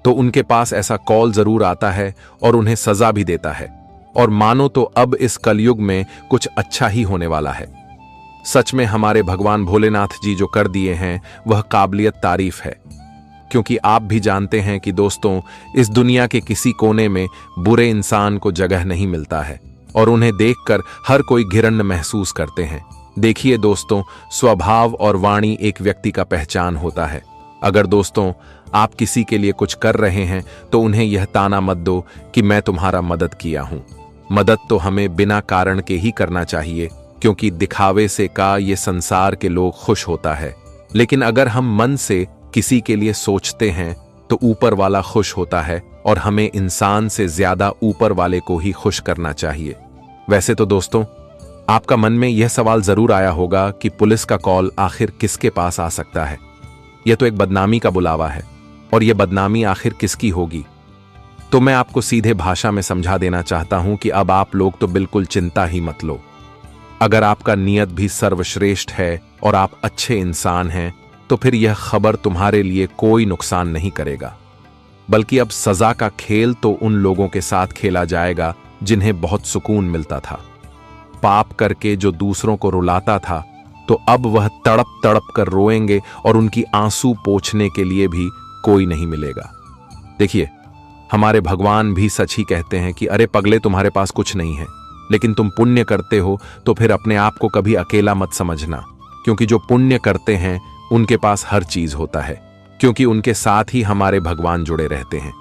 तो उनके पास ऐसा कॉल जरूर आता है और उन्हें सजा भी देता है। और मानो तो अब इस कलयुग में कुछ अच्छा ही होने वाला है। सच में हमारे भगवान भोलेनाथ जी जो कर दिए हैं वह काबिलियत तारीफ है, क्योंकि आप भी जानते हैं कि दोस्तों, इस दुनिया के किसी कोने में बुरे इंसान को जगह नहीं मिलता है। और उन्हें देखकर हर कोई घिरण्य महसूस करते हैं। देखिए दोस्तों, स्वभाव और वाणी एक व्यक्ति का पहचान होता है। अगर दोस्तों आप किसी के लिए कुछ कर रहे हैं तो उन्हें यह ताना मत दो कि मैं तुम्हारा मदद किया हूं। मदद तो हमें बिना कारण के ही करना चाहिए, क्योंकि दिखावे से का ये संसार के लोग खुश होता है। लेकिन अगर हम मन से किसी के लिए सोचते हैं तो ऊपर वाला खुश होता है, और हमें इंसान से ज्यादा ऊपर वाले को ही खुश करना चाहिए। वैसे तो दोस्तों आपका मन में यह सवाल जरूर आया होगा कि पुलिस का कॉल आखिर किसके पास आ सकता है। यह तो एक बदनामी का बुलावा है, और यह बदनामी आखिर किसकी होगी। तो मैं आपको सीधे भाषा में समझा देना चाहता हूं कि अब आप लोग तो बिल्कुल चिंता ही मत लो। अगर आपका नियत भी सर्वश्रेष्ठ है और आप अच्छे इंसान हैं, तो फिर यह खबर तुम्हारे लिए कोई नुकसान नहीं करेगा, बल्कि अब सजा का खेल तो उन लोगों के साथ खेला जाएगा जिन्हें बहुत सुकून मिलता था। पाप करके जो दूसरों को रुलाता था, तो अब वह तड़प तड़प कर रोएंगे और उनकी आंसू पोंछने के लिए भी कोई नहीं मिलेगा। देखिए, हमारे भगवान भी सच ही कहते हैं कि अरे पगले, तुम्हारे पास कुछ नहीं है, लेकिन तुम पुण्य करते हो तो फिर अपने आप को कभी अकेला मत समझना, क्योंकि जो पुण्य करते हैं उनके पास हर चीज होता है, क्योंकि उनके साथ ही हमारे भगवान जुड़े रहते हैं।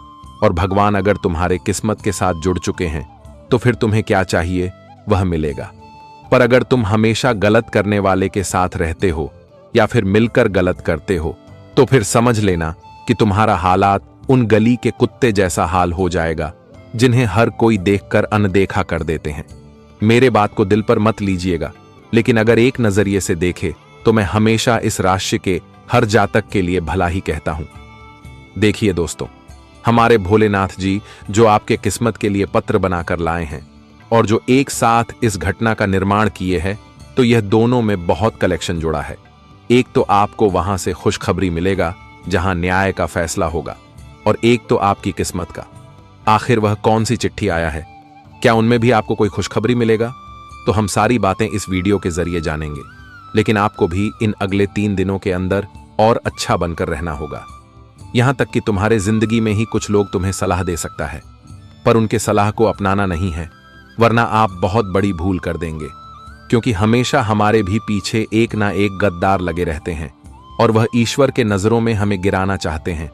और भगवान अगर तुम्हारे किस्मत के साथ जुड़ चुके हैं तो फिर तुम्हें क्या चाहिए वह मिलेगा। पर अगर तुम हमेशा गलत करने वाले के साथ रहते हो या फिर मिलकर गलत करते हो, तो फिर समझ लेना कि तुम्हारा हालात उन गली के कुत्ते जैसा हाल हो जाएगा जिन्हें हर कोई देखकर अनदेखा कर देते हैं। मेरे बात को दिल पर मत लीजिएगा, लेकिन अगर एक नजरिए से देखे तो मैं हमेशा इस राशि के हर जातक के लिए भला ही कहता हूं। देखिए दोस्तों, हमारे भोलेनाथ जी जो आपके किस्मत के लिए पत्र बनाकर लाए हैं और जो एक साथ इस घटना का निर्माण किए हैं, तो यह दोनों में बहुत कलेक्शन जुड़ा है। एक तो आपको वहां से खुशखबरी मिलेगा जहां न्याय का फैसला होगा, और एक तो आपकी किस्मत का। आखिर वह कौन सी चिट्ठी आया है? क्या उनमें भी आपको कोई खुशखबरी मिलेगा? तो हम सारी बातें इस वीडियो के जरिए जानेंगे, लेकिन आपको भी इन अगले 3 दिनों के अंदर और अच्छा बनकर रहना होगा। यहां तक कि तुम्हारे जिंदगी में ही कुछ लोग तुम्हें सलाह दे सकता है, पर उनके सलाह को अपनाना नहीं है, वरना आप बहुत बड़ी भूल कर देंगे। क्योंकि हमेशा हमारे भी पीछे एक ना एक गद्दार लगे रहते हैं, और वह ईश्वर के नजरों में हमें गिराना चाहते हैं।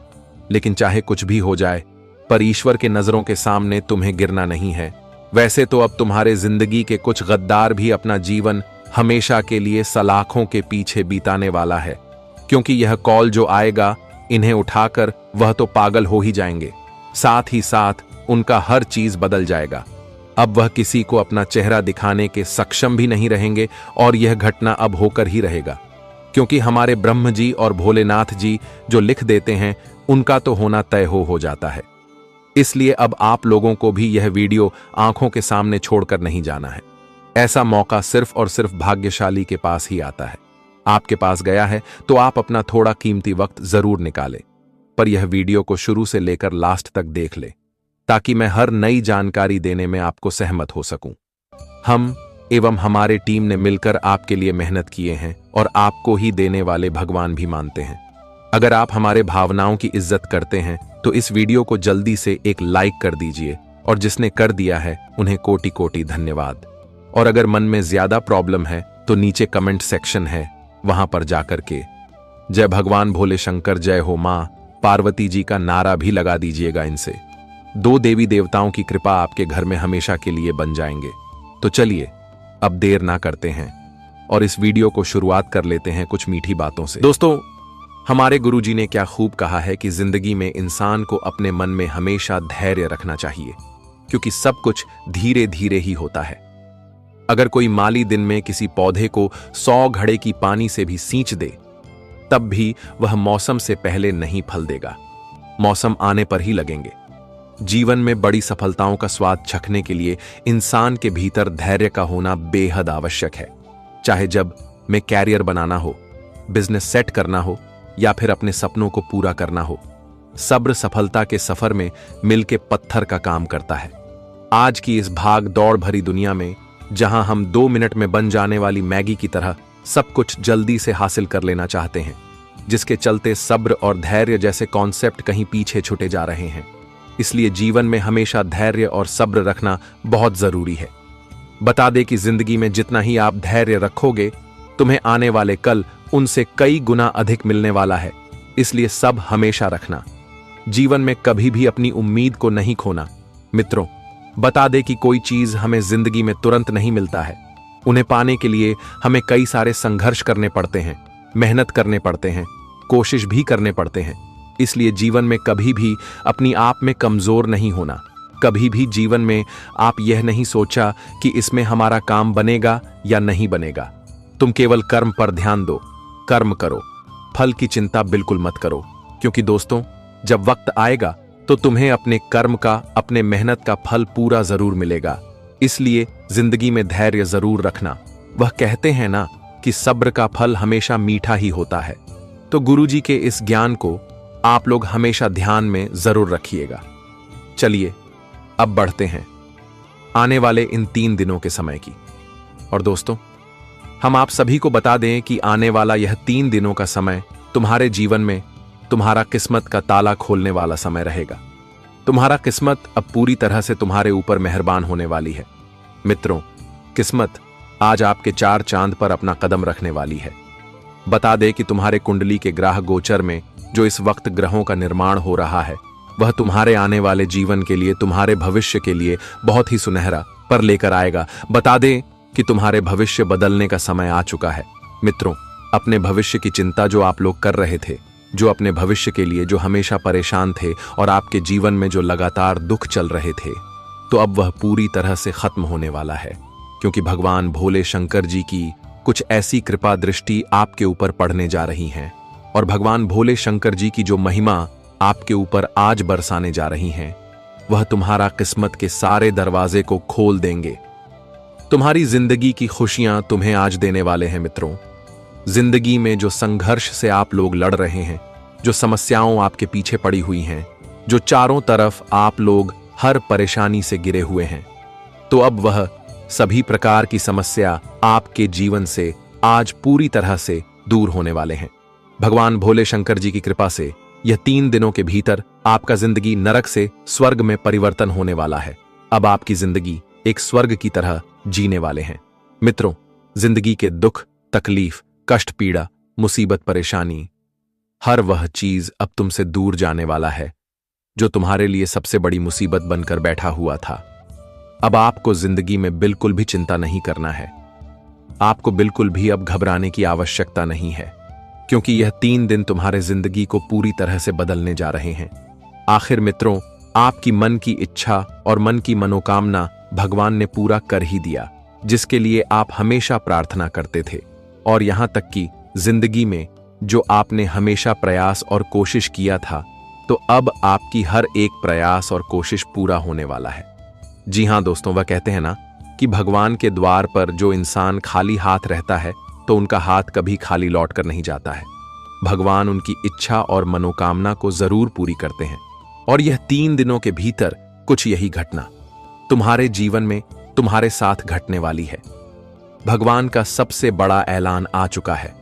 लेकिन चाहे कुछ भी हो जाए, पर ईश्वर के नजरों के सामने तुम्हें गिरना नहीं है। वैसे तो अब तुम्हारे जिंदगी के कुछ गद्दार भी अपना जीवन हमेशा के लिए सलाखों के पीछे बिताने वाला है, क्योंकि यह कॉल जो आएगा इन्हें उठाकर वह तो पागल हो ही जाएंगे, साथ ही साथ उनका हर चीज बदल जाएगा। अब वह किसी को अपना चेहरा दिखाने के सक्षम भी नहीं रहेंगे, और यह घटना अब होकर ही रहेगा, क्योंकि हमारे ब्रह्म जी और भोलेनाथ जी जो लिख देते हैं उनका तो होना तय हो जाता है। इसलिए अब आप लोगों को भी यह वीडियो आंखों के सामने छोड़कर नहीं जाना है। ऐसा मौका सिर्फ और सिर्फ भाग्यशाली के पास ही आता है। आपके पास गया है तो आप अपना थोड़ा कीमती वक्त जरूर निकालें, पर यह वीडियो को शुरू से लेकर लास्ट तक देख ले, ताकि मैं हर नई जानकारी देने में आपको सहमत हो सकूं। हम एवं हमारे टीम ने मिलकर आपके लिए मेहनत किए हैं, और आपको ही देने वाले भगवान भी मानते हैं। अगर आप हमारे भावनाओं की इज्जत करते हैं तो इस वीडियो को जल्दी से एक लाइक कर दीजिए, और जिसने कर दिया है उन्हें कोटि कोटि धन्यवाद। और अगर मन में ज्यादा प्रॉब्लम है तो नीचे कमेंट सेक्शन है, वहां पर जाकर के जय भगवान भोले शंकर, जय हो मां पार्वती जी का नारा भी लगा दीजिएगा। इनसे 2 देवी देवताओं की कृपा आपके घर में हमेशा के लिए बन जाएंगे। तो चलिए अब देर ना करते हैं और इस वीडियो को शुरुआत कर लेते हैं कुछ मीठी बातों से। दोस्तों, हमारे गुरुजी ने क्या खूब कहा है कि जिंदगी में इंसान को अपने मन में हमेशा धैर्य रखना चाहिए, क्योंकि सब कुछ धीरे धीरे ही होता है। अगर कोई माली दिन में किसी पौधे को 100 घड़े की पानी से भी सींच दे, तब भी वह मौसम से पहले नहीं फल देगा, मौसम आने पर ही लगेंगे। जीवन में बड़ी सफलताओं का स्वाद चखने के लिए इंसान के भीतर धैर्य का होना बेहद आवश्यक है। चाहे जब में कैरियर बनाना हो, बिजनेस सेट करना हो, या फिर अपने सपनों को पूरा करना हो, सब्र सफलता के सफर में मिलके पत्थर का काम करता है। आज की इस भाग दौड़ भरी दुनिया में, जहां हम 2 मिनट में बन जाने वाली मैगी की तरह सब कुछ जल्दी से हासिल कर लेना चाहते हैं, जिसके चलते सब्र और धैर्य जैसे कॉन्सेप्ट कहीं पीछे छूटे जा रहे हैं। इसलिए जीवन में हमेशा धैर्य और सब्र रखना बहुत जरूरी है। बता दे कि जिंदगी में जितना ही आप धैर्य रखोगे, तुम्हें आने वाले कल उनसे कई गुना अधिक मिलने वाला है। इसलिए सब हमेशा रखना। जीवन में कभी भी अपनी उम्मीद को नहीं खोना। मित्रों, बता दे कि कोई चीज हमें जिंदगी में तुरंत नहीं मिलता है। उन्हें पाने के लिए हमें कई सारे संघर्ष करने पड़ते हैं, मेहनत करने पड़ते हैं, कोशिश भी करने पड़ते हैं। इसलिए जीवन में कभी भी अपनी आप में कमजोर नहीं होना। कभी भी जीवन में आप यह नहीं सोचा कि इसमें हमारा काम बनेगा या नहीं बनेगा। तुम केवल कर्म पर ध्यान दो, कर्म करो, फल की चिंता बिल्कुल मत करो। क्योंकि दोस्तों, जब वक्त आएगा तो तुम्हें अपने कर्म का, अपने मेहनत का फल पूरा जरूर मिलेगा। इसलिए जिंदगी में धैर्य जरूर रखना। वह कहते हैं ना कि सब्र का फल हमेशा मीठा ही होता है। तो गुरुजी के इस ज्ञान को आप लोग हमेशा ध्यान में जरूर रखिएगा। चलिए अब बढ़ते हैं आने वाले इन 3 दिनों के समय की। और दोस्तों, हम आप सभी को बता दें कि आने वाला यह 3 दिनों का समय तुम्हारे जीवन में तुम्हारा किस्मत का ताला खोलने वाला समय रहेगा। तुम्हारा किस्मत अब पूरी तरह से तुम्हारे ऊपर मेहरबान होने वाली है। मित्रों, किस्मत आज आपके 4 चांद पर अपना कदम रखने वाली है। बता दे कि तुम्हारे कुंडली के ग्रह गोचर में जो इस वक्त ग्रहों का निर्माण हो रहा है, वह तुम्हारे आने वाले जीवन के लिए, तुम्हारे भविष्य के लिए बहुत ही सुनहरा पर लेकर आएगा। बता दे कि तुम्हारे भविष्य बदलने का समय आ चुका है। मित्रों, अपने भविष्य की चिंता जो आप लोग कर रहे थे, जो अपने भविष्य के लिए जो हमेशा परेशान थे और आपके जीवन में जो लगातार दुख चल रहे थे, तो अब वह पूरी तरह से खत्म होने वाला है। क्योंकि भगवान भोले शंकर जी की कुछ ऐसी कृपा दृष्टि आपके ऊपर पड़ने जा रही हैं और भगवान भोले शंकर जी की जो महिमा आपके ऊपर आज बरसाने जा रही हैं, वह तुम्हारा किस्मत के सारे दरवाजे को खोल देंगे। तुम्हारी जिंदगी की खुशियां तुम्हें आज देने वाले हैं। मित्रों, जिंदगी में जो संघर्ष से आप लोग लड़ रहे हैं, जो समस्याओं आपके पीछे पड़ी हुई हैं, जो चारों तरफ आप लोग हर परेशानी से गिरे हुए हैं, तो अब वह सभी प्रकार की समस्या आपके जीवन से आज पूरी तरह से दूर होने वाले हैं। भगवान भोले शंकर जी की कृपा से यह 3 दिनों के भीतर आपका जिंदगी नरक से स्वर्ग में परिवर्तन होने वाला है। अब आपकी जिंदगी एक स्वर्ग की तरह जीने वाले हैं। मित्रों, जिंदगी के दुख, तकलीफ, कष्ट, पीड़ा, मुसीबत, परेशानी, हर वह चीज अब तुमसे दूर जाने वाला है जो तुम्हारे लिए सबसे बड़ी मुसीबत बनकर बैठा हुआ था। अब आपको जिंदगी में बिल्कुल भी चिंता नहीं करना है। आपको बिल्कुल भी अब घबराने की आवश्यकता नहीं है, क्योंकि यह 3 दिन तुम्हारे जिंदगी को पूरी तरह से बदलने जा रहे हैं। आखिर मित्रों, आपकी मन की इच्छा और मन की मनोकामना भगवान ने पूरा कर ही दिया, जिसके लिए आप हमेशा प्रार्थना करते थे। और यहां तक कि जिंदगी में जो आपने हमेशा प्रयास और कोशिश किया था, तो अब आपकी हर एक प्रयास और कोशिश पूरा होने वाला है। जी हां दोस्तों, वह कहते हैं ना कि भगवान के द्वार पर जो इंसान खाली हाथ रहता है, तो उनका हाथ कभी खाली लौट कर नहीं जाता है। भगवान उनकी इच्छा और मनोकामना को जरूर पूरी करते हैं। और यह 3 दिनों के भीतर कुछ यही घटना तुम्हारे जीवन में तुम्हारे साथ घटने वाली है। भगवान का सबसे बड़ा ऐलान आ चुका है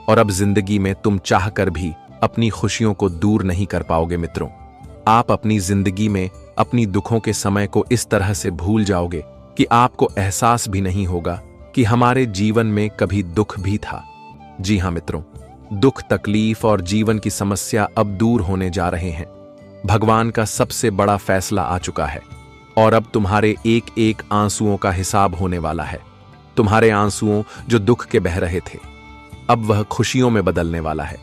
और अब जिंदगी में तुम चाहकर भी अपनी खुशियों को दूर नहीं कर पाओगे। मित्रों, आप अपनी जिंदगी में अपनी दुखों के समय को इस तरह से भूल जाओगे कि आपको एहसास भी नहीं होगा कि हमारे जीवन में कभी दुख भी था। जी हां मित्रों, दुख, तकलीफ और जीवन की समस्या अब दूर होने जा रहे हैं। भगवान का सबसे बड़ा फैसला आ चुका है और अब तुम्हारे एक एक आंसुओं का हिसाब होने वाला है। तुम्हारे आंसुओं जो दुख के बह रहे थे, अब वह खुशियों में बदलने वाला है,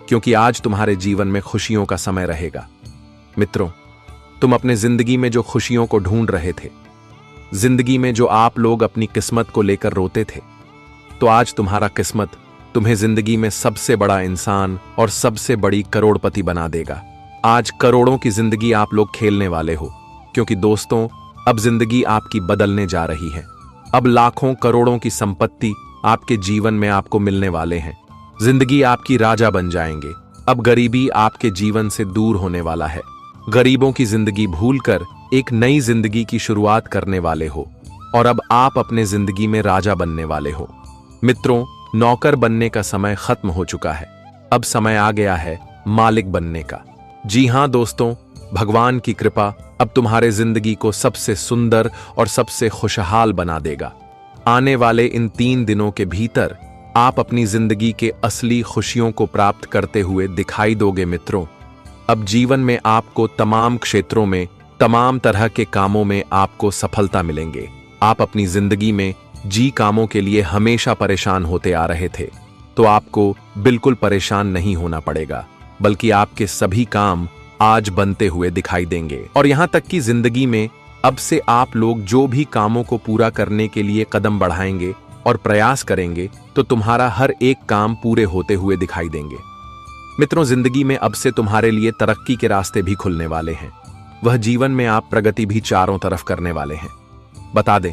क्योंकि आज तुम्हारे जीवन में खुशियों का समय रहेगा। मित्रों, तुम अपने जिंदगी में जो खुशियों को ढूंढ रहे थे, जिंदगी में जो आप लोग अपनी किस्मत को लेकर रोते थे, तो आज तुम्हारा किस्मत तुम्हें जिंदगी में सबसे बड़ा इंसान और सबसे बड़ी करोड़पति बना देगा। आज करोड़ों की जिंदगी आप लोग खेलने वाले हो, क्योंकि दोस्तों, अब जिंदगी आपकी बदलने जा रही है। अब लाखों करोड़ों की संपत्ति आपके जीवन में आपको मिलने वाले हैं। जिंदगी आपकी राजा बन जाएंगे। अब गरीबी आपके जीवन से दूर होने वाला है। गरीबों की जिंदगी भूलकर एक नई जिंदगी की शुरुआत करने वाले हो और अब आप अपने जिंदगी में राजा बनने वाले हो। मित्रों, नौकर बनने का समय खत्म हो चुका है। अब समय आ गया है मालिक बनने का। जी हां दोस्तों, भगवान की कृपा अब तुम्हारे जिंदगी को सबसे सुंदर और सबसे खुशहाल बना देगा। आने वाले इन 3 दिनों के भीतर आप अपनी जिंदगी के असली खुशियों को प्राप्त करते हुए दिखाई दोगे मित्रों। अब जीवन में आपको तमाम क्षेत्रों में, तमाम तरह के कामों में आपको सफलता मिलेंगे। आप अपनी जिंदगी में जी कामों के लिए हमेशा परेशान होते आ रहे थे, तो आपको बिल्कुल परेशान नहीं होना पड़ेगा, बल्कि आपके सभी काम आज बनते हुए दिखाई देंगे। और यहां तक कि जिंदगी में अब से आप लोग जो भी कामों को पूरा करने के लिए कदम बढ़ाएंगे और प्रयास करेंगे, तो तुम्हारा हर एक काम पूरे होते हुए दिखाई देंगे। मित्रों, जिंदगी में अब से तुम्हारे लिए तरक्की के रास्ते भी खुलने वाले हैं। वह जीवन में आप प्रगति भी चारों तरफ करने वाले हैं। बता दें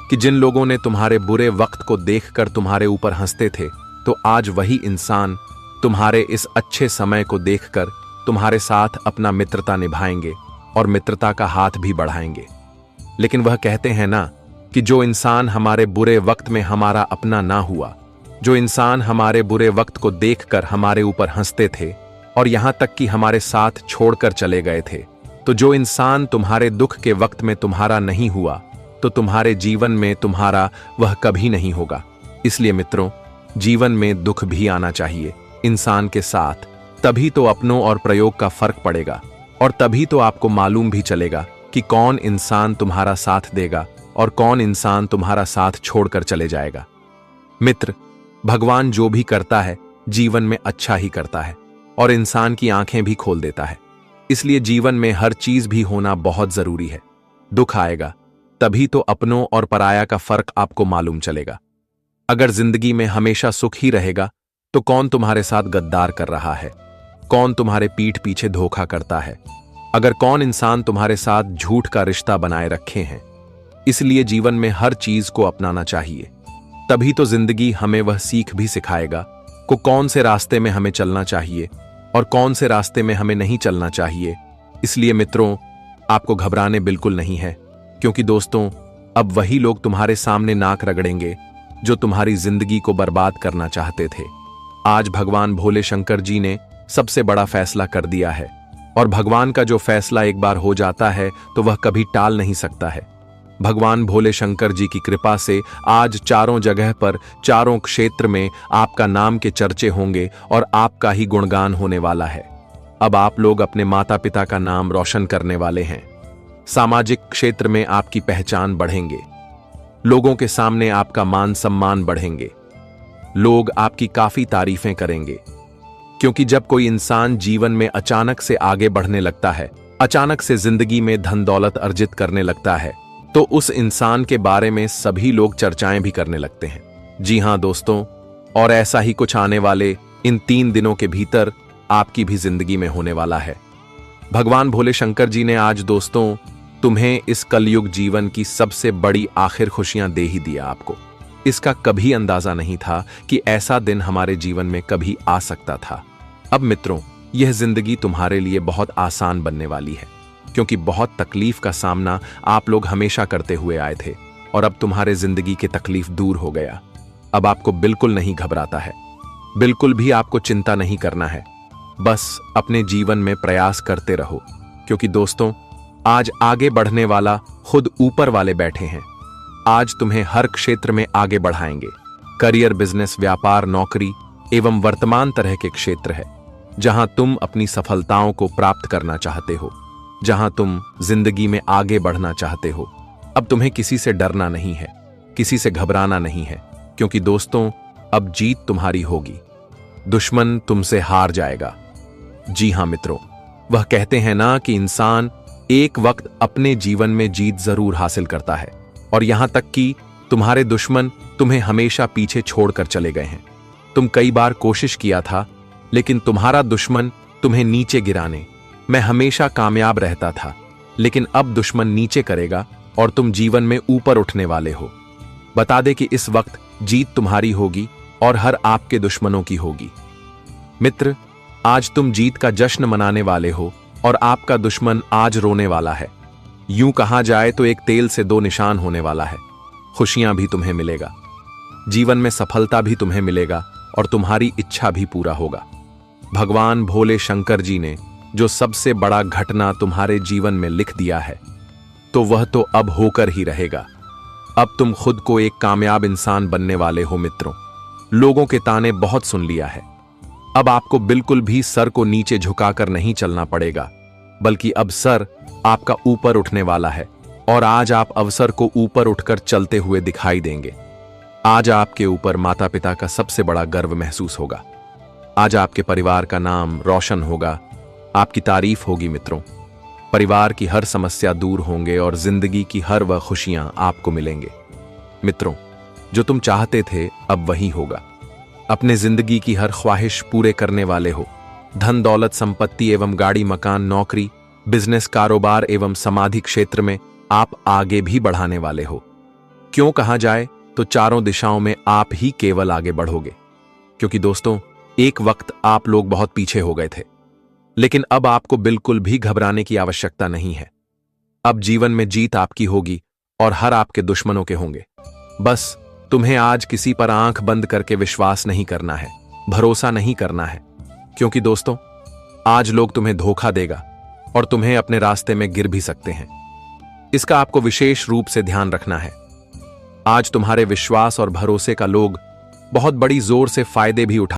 कि जिन लोगों ने तुम्हारे बुरे वक्त को देखकर तुम्हारे ऊपर हंसते थे, तो आज वही इंसान तुम्हारे इस अच्छे समय को देखकर तुम्हारे साथ अपना मित्रता निभाएंगे और मित्रता का हाथ भी बढ़ाएंगे। लेकिन वह कहते हैं ना कि जो इंसान हमारे बुरे वक्त में हमारा अपना ना हुआ, जो इंसान हमारे बुरे वक्त को देखकर हमारे ऊपर हंसते थे और यहां तक कि हमारे साथ छोड़कर चले गए थे, तो जो इंसान तुम्हारे दुख के वक्त में तुम्हारा नहीं हुआ, तो तुम्हारे जीवन में तुम्हारा वह कभी नहीं होगा। इसलिए मित्रों, जीवन में दुख भी आना चाहिए इंसान के साथ, तभी तो अपनों और प्रयोग का फर्क पड़ेगा, और तभी तो आपको मालूम भी चलेगा कि कौन इंसान तुम्हारा साथ देगा और कौन इंसान तुम्हारा साथ छोड़कर चले जाएगा। मित्र, भगवान जो भी करता है जीवन में अच्छा ही करता है और इंसान की आंखें भी खोल देता है। इसलिए जीवन में हर चीज भी होना बहुत जरूरी है। दुख आएगा तभी तो अपनों और पराया का फर्क आपको मालूम चलेगा। अगर जिंदगी में हमेशा सुख ही रहेगा, तो कौन तुम्हारे साथ गद्दार कर रहा है, कौन तुम्हारे पीठ पीछे धोखा करता है, अगर कौन इंसान तुम्हारे साथ झूठ का रिश्ता बनाए रखे हैं। इसलिए जीवन में हर चीज को अपनाना चाहिए, तभी तो जिंदगी हमें वह सीख भी सिखाएगा को कौन से रास्ते में हमें चलना चाहिए और कौन से रास्ते में हमें नहीं चलना चाहिए। इसलिए मित्रों, आपको घबराने बिल्कुल नहीं है, क्योंकि दोस्तों, अब वही लोग तुम्हारे सामने नाक रगड़ेंगे जो तुम्हारी जिंदगी को बर्बाद करना चाहते थे। आज भगवान भोले शंकर जी ने सबसे बड़ा फैसला कर दिया है, और भगवान का जो फैसला एक बार हो जाता है तो वह कभी टाल नहीं सकता है। भगवान भोले शंकर जी की कृपा से आज चारों जगह पर, चारों क्षेत्र में आपका नाम के चर्चे होंगे और आपका ही गुणगान होने वाला है। अब आप लोग अपने माता पिता का नाम रोशन करने वाले हैं। सामाजिक क्षेत्र में आपकी पहचान बढ़ेंगे, लोगों के सामने आपका मान सम्मान बढ़ेंगे, लोग आपकी काफी तारीफें करेंगे। क्योंकि जब कोई इंसान जीवन में अचानक से आगे बढ़ने लगता है, अचानक से जिंदगी में धन दौलत अर्जित करने लगता है, तो उस इंसान के बारे में सभी लोग चर्चाएं भी करने लगते हैं। जी हां दोस्तों, और ऐसा ही कुछ आने वाले इन 3 दिनों के भीतर आपकी भी जिंदगी में होने वाला है। भगवान भोले शंकर जी ने आज दोस्तों तुम्हें इस कलयुग जीवन की सबसे बड़ी आखिर खुशियां दे ही दिया आपको। इसका कभी अंदाजा नहीं था कि ऐसा दिन हमारे जीवन में कभी आ सकता था। अब मित्रों, यह जिंदगी तुम्हारे लिए बहुत आसान बनने वाली है, क्योंकि बहुत तकलीफ का सामना आप लोग हमेशा करते हुए आए थे, और अब तुम्हारे जिंदगी की तकलीफ दूर हो गया। अब आपको बिल्कुल नहीं घबराता है, बिल्कुल भी आपको चिंता नहीं करना है। बस अपने जीवन में प्रयास करते रहो, क्योंकि दोस्तों, आज आगे बढ़ने वाला खुद ऊपर वाले बैठे हैं। आज तुम्हें हर क्षेत्र में आगे बढ़ाएंगे। करियर, बिजनेस, व्यापार, नौकरी एवं वर्तमान तरह के क्षेत्र है जहां तुम अपनी सफलताओं को प्राप्त करना चाहते हो, जहां तुम जिंदगी में आगे बढ़ना चाहते हो। अब तुम्हें किसी से डरना नहीं है, किसी से घबराना नहीं है, क्योंकि दोस्तों, अब जीत तुम्हारी होगी, दुश्मन तुमसे हार जाएगा। जी हां मित्रों, वह कहते हैं ना कि इंसान एक वक्त अपने जीवन में जीत जरूर हासिल करता है, और यहां तक कि तुम्हारे दुश्मन तुम्हें हमेशा पीछे छोड़कर चले गए हैं। तुम कई बार कोशिश किया था, लेकिन तुम्हारा दुश्मन तुम्हें नीचे गिराने में हमेशा कामयाब रहता था। लेकिन अब दुश्मन नीचे करेगा और तुम जीवन में ऊपर उठने वाले हो। बता दे कि इस वक्त जीत तुम्हारी होगी और हर आपके दुश्मनों की होगी। मित्र, आज तुम जीत का जश्न मनाने वाले हो और आपका दुश्मन आज रोने वाला है। यूं कहा जाए तो एक तेल से 2 निशान होने वाला है। खुशियां भी तुम्हें मिलेगा, जीवन में सफलता भी तुम्हें मिलेगा और तुम्हारी इच्छा भी पूरा होगा। भगवान भोले शंकर जी ने जो सबसे बड़ा घटना तुम्हारे जीवन में लिख दिया है, तो वह तो अब होकर ही रहेगा। अब तुम खुद को एक कामयाब इंसान बनने वाले हो मित्रों। लोगों के ताने बहुत सुन लिया है। अब आपको बिल्कुल भी सर को नीचे झुकाकर नहीं चलना पड़ेगा, बल्कि अब सर आपका ऊपर उठने वाला है और आज आप अवसर को ऊपर उठकर चलते हुए दिखाई देंगे। आज आपके ऊपर माता पिता का सबसे बड़ा गर्व महसूस होगा। आज आपके परिवार का नाम रोशन होगा, आपकी तारीफ होगी मित्रों। परिवार की हर समस्या दूर होंगे और जिंदगी की हर वह खुशियां आपको मिलेंगे। मित्रों, जो तुम चाहते थे अब वही होगा। अपने जिंदगी की हर ख्वाहिश पूरे करने वाले हो। धन दौलत संपत्ति एवं गाड़ी मकान नौकरी बिजनेस कारोबार एवं समाधि क्षेत्र में आप आगे भी बढ़ाने वाले हो। क्यों कहा जाए तो चारों दिशाओं में आप ही केवल आगे बढ़ोगे। क्योंकि दोस्तों, एक वक्त आप लोग बहुत पीछे हो गए थे, लेकिन अब आपको बिल्कुल भी घबराने की आवश्यकता नहीं है। अब जीवन में जीत आपकी होगी और हर आपके दुश्मनों के होंगे। बस तुम्हें आज किसी पर आंख बंद करके विश्वास नहीं करना है, भरोसा नहीं करना है। क्योंकि दोस्तों, आज लोग तुम्हें धोखा देगा और तुम्हें अपने रास्ते में गिर भी सकते हैं। इसका आपको विशेष रूप से ध्यान रखना है। आज तुम्हारे विश्वास और भरोसे का लोग बहुत बड़ी जोर से फायदे भी उठा